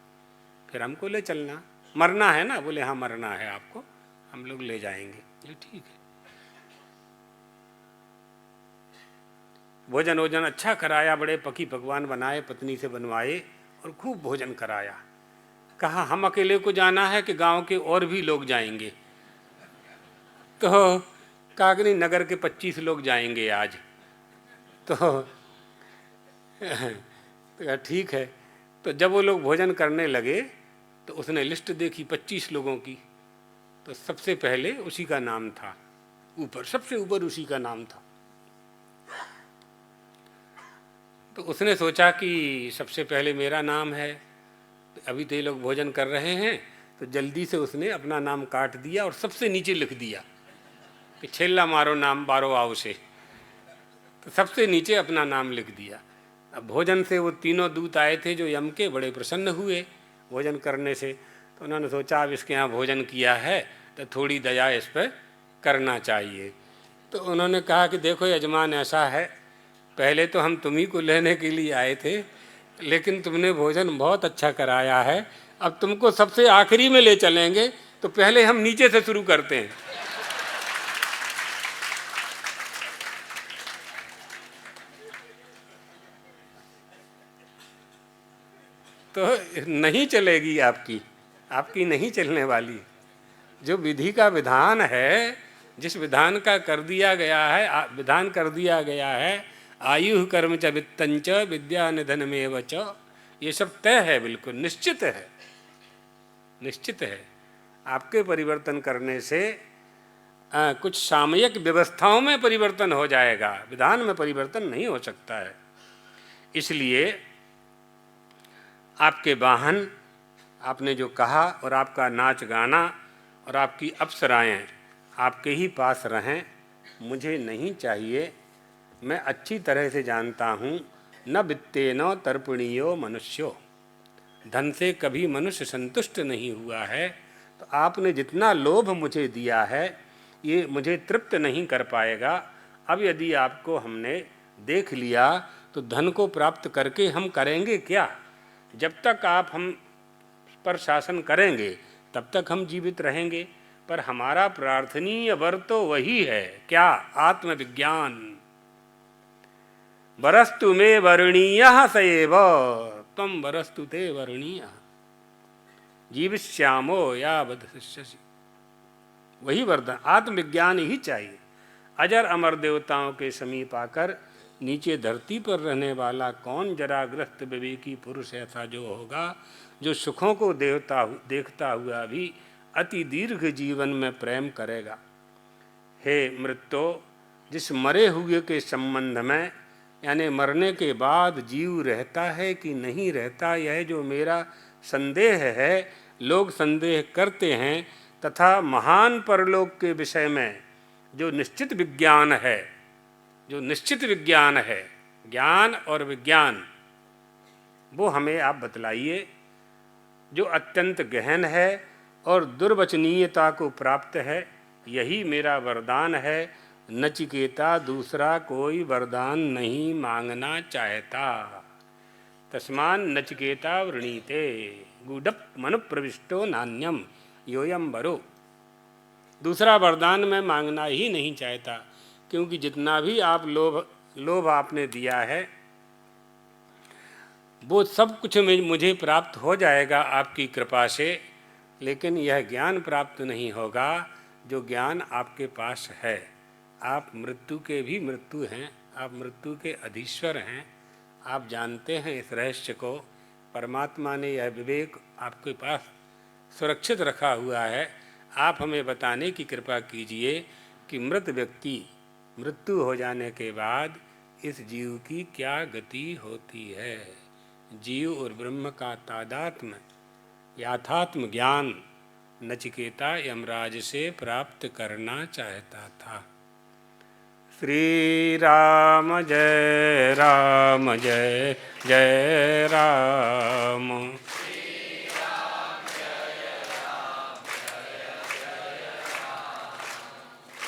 फिर हमको ले चलना। मरना है ना? बोले हाँ मरना है आपको, हम लोग ले जाएंगे। ये ठीक है। भोजन वोजन अच्छा कराया, बड़े पकी पकवान बनाए, पत्नी से बनवाए और खूब भोजन कराया। कहा हम अकेले को जाना है कि गांव के और भी लोग जाएंगे? तो कागनी नगर के 25 लोग जाएंगे आज। तो कहा ठीक है। तो जब वो लोग भोजन करने लगे तो उसने लिस्ट देखी 25 लोगों की, तो सबसे पहले उसी का नाम था, ऊपर सबसे ऊपर उसी का नाम था। तो उसने सोचा कि सबसे पहले मेरा नाम है, अभी तो ये लोग भोजन कर रहे हैं, तो जल्दी से उसने अपना नाम काट दिया और सबसे नीचे लिख दिया कि छेल्ला मारो नाम बारो आओ से। तो सबसे नीचे अपना नाम लिख दिया। अब भोजन से वो तीनों दूत आए थे जो यम के, बड़े प्रसन्न हुए भोजन करने से। तो उन्होंने सोचा अब इसके यहाँ भोजन किया है तो थोड़ी दया इस पर करना चाहिए। तो उन्होंने कहा कि देखो यजमान, ऐसा है, पहले तो हम तुम्ही को लेने के लिए आए थे, लेकिन तुमने भोजन बहुत अच्छा कराया है, अब तुमको सबसे आखिरी में ले चलेंगे, तो पहले हम नीचे से शुरू करते हैं। तो नहीं चलेगी आपकी नहीं चलने वाली। जो विधि का विधान है, जिस विधान का कर दिया गया है, विधान कर दिया गया है, आयु कर्म च वित्तंच विद्या निधनमेव च, ये सब तय है, बिल्कुल निश्चित है, निश्चित है। आपके परिवर्तन करने से कुछ सामयिक व्यवस्थाओं में परिवर्तन हो जाएगा, विधान में परिवर्तन नहीं हो सकता है। इसलिए आपके वाहन, आपने जो कहा, और आपका नाच गाना और आपकी अप्सराएं आपके ही पास रहें, मुझे नहीं चाहिए। मैं अच्छी तरह से जानता हूँ, न वित्तेन तर्पणीयो मनुष्यो, धन से कभी मनुष्य संतुष्ट नहीं हुआ है। तो आपने जितना लोभ मुझे दिया है, ये मुझे तृप्त नहीं कर पाएगा। अब यदि आपको हमने देख लिया तो धन को प्राप्त करके हम करेंगे क्या? जब तक आप हम पर शासन करेंगे तब तक हम जीवित रहेंगे, पर हमारा प्रार्थनीय वर तो वही है, क्या? आत्मविज्ञान। वरस्तु मे वर्णीयः स एव त्वं वरस्तु ते वर्णीयः जीविष्यामो यावद् शिष्यसि। वही वरदान, आत्मविज्ञान ही चाहिए। अजर अमर देवताओं के समीप आकर नीचे धरती पर रहने वाला कौन जराग्रस्त विवेकी पुरुष ऐसा जो होगा, जो सुखों को देखता हुआ भी अति दीर्घ जीवन में प्रेम करेगा। हे मृत्यो, जिस मरे हुए के संबंध में, यानी मरने के बाद जीव रहता है कि नहीं रहता, यह जो मेरा संदेह है, लोग संदेह करते हैं, तथा महान परलोक के विषय में जो निश्चित विज्ञान है, जो निश्चित विज्ञान है, ज्ञान और विज्ञान, वो हमें आप बतलाइए, जो अत्यंत गहन है और दुर्वचनीयता को प्राप्त है। यही मेरा वरदान है। नचिकेता, दूसरा कोई वरदान नहीं मांगना चाहता। तस्मान नचिकेता वृणीते गुडप मनु प्रविष्टो नान्यम योयम वरो। दूसरा वरदान मैं मांगना ही नहीं चाहता, क्योंकि जितना भी आप लोभ आपने दिया है, वो सब कुछ मुझे प्राप्त हो जाएगा आपकी कृपा से, लेकिन यह ज्ञान प्राप्त नहीं होगा जो ज्ञान आपके पास है। आप मृत्यु के भी मृत्यु हैं, आप मृत्यु के अधीश्वर हैं, आप जानते हैं इस रहस्य को। परमात्मा ने यह विवेक आपके पास सुरक्षित रखा हुआ है। आप हमें बताने की कृपा कीजिए कि मृत व्यक्ति मृत्यु हो जाने के बाद इस जीव की क्या गति होती है। जीव और ब्रह्म का तादात्म्य, याथात्म ज्ञान नचिकेता यमराज से प्राप्त करना चाहता था। श्री राम जय राम जय जय राम।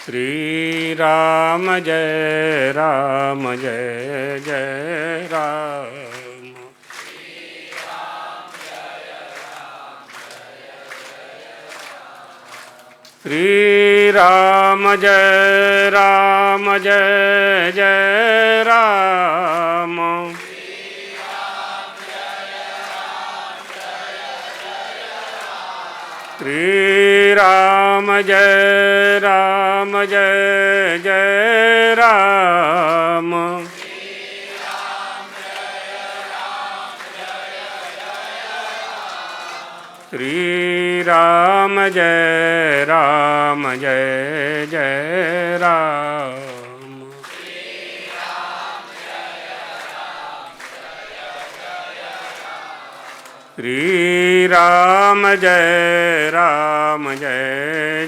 श्री राम जय राम जय जय राम। श्री राम जय राम जय जय राम। श्री राम जय जय राम। श्री राम जय जय राम। श्री राम जय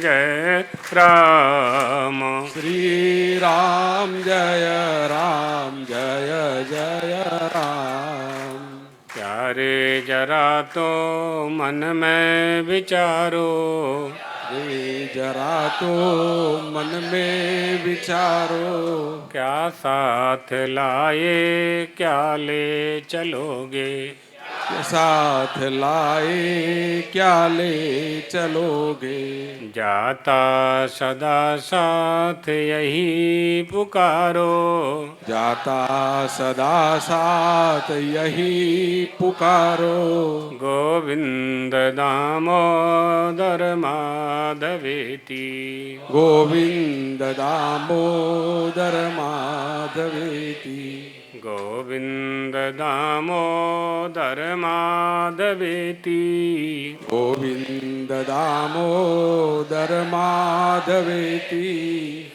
जय राम। श्री राम जय जय राम। प्यारे जरा तो मन में विचारो, रे जरा तो मन में विचारो, क्या साथ लाए क्या ले चलोगे, साथ लाए क्या ले चलोगे। जाता सदा साथ यही पुकारो, जाता सदा साथ यही पुकारो। गोविंद दामोदर माधवेति, गोविंद दामोदर माधवेति, गोविंद दामोदर माधवेति। गोविंद दामोदर माधवेति।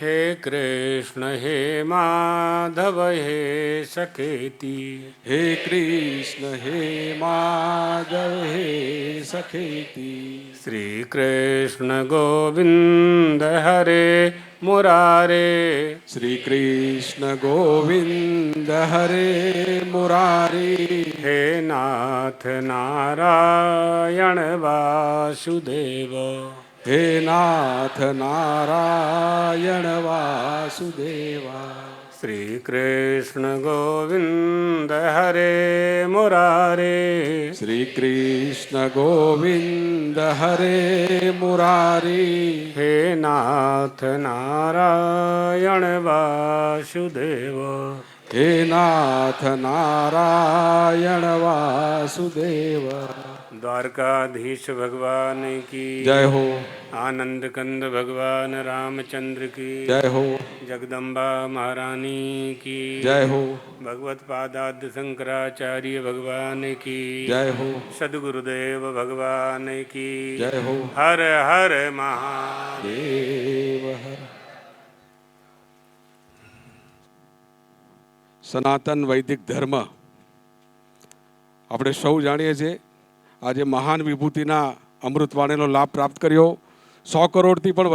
हे कृष्ण हे माधव हे सखेति, हे कृष्ण हे माधव हे सखेति। श्री कृष्ण गोविंद हरे मुरारे, श्री कृष्ण गोविंद हरे मुरारी। हे नाथ नारायण वासुदेव, हे नाथ नारायण वासुदेवा। श्री कृष्ण गोविंद हरे मुरारे, श्री कृष्ण गोविंद हरे मुरारी। हे नाथ नारायण वासुदेव, हे नाथ नारायण वासुदेव। द्वारकाधीश भगवान की जय हो। आनंद कंद भगवान रामचंद्र की जय हो। जगदम्बा महारानी की जय हो। भगवत पादाद्य शंकराचार्य भगवान की जय हो। सद्गुरुदेव भगवान की जय हो। हर हर महादेव। देव हर। સનાતન વૈદિક ધર્મ આપણે સૌ જાણીએ છીએ। આજે મહાન વિભૂતિના અમૃતવાણીનો લાભ પ્રાપ્ત કર્યો। 100 કરોડથી પણ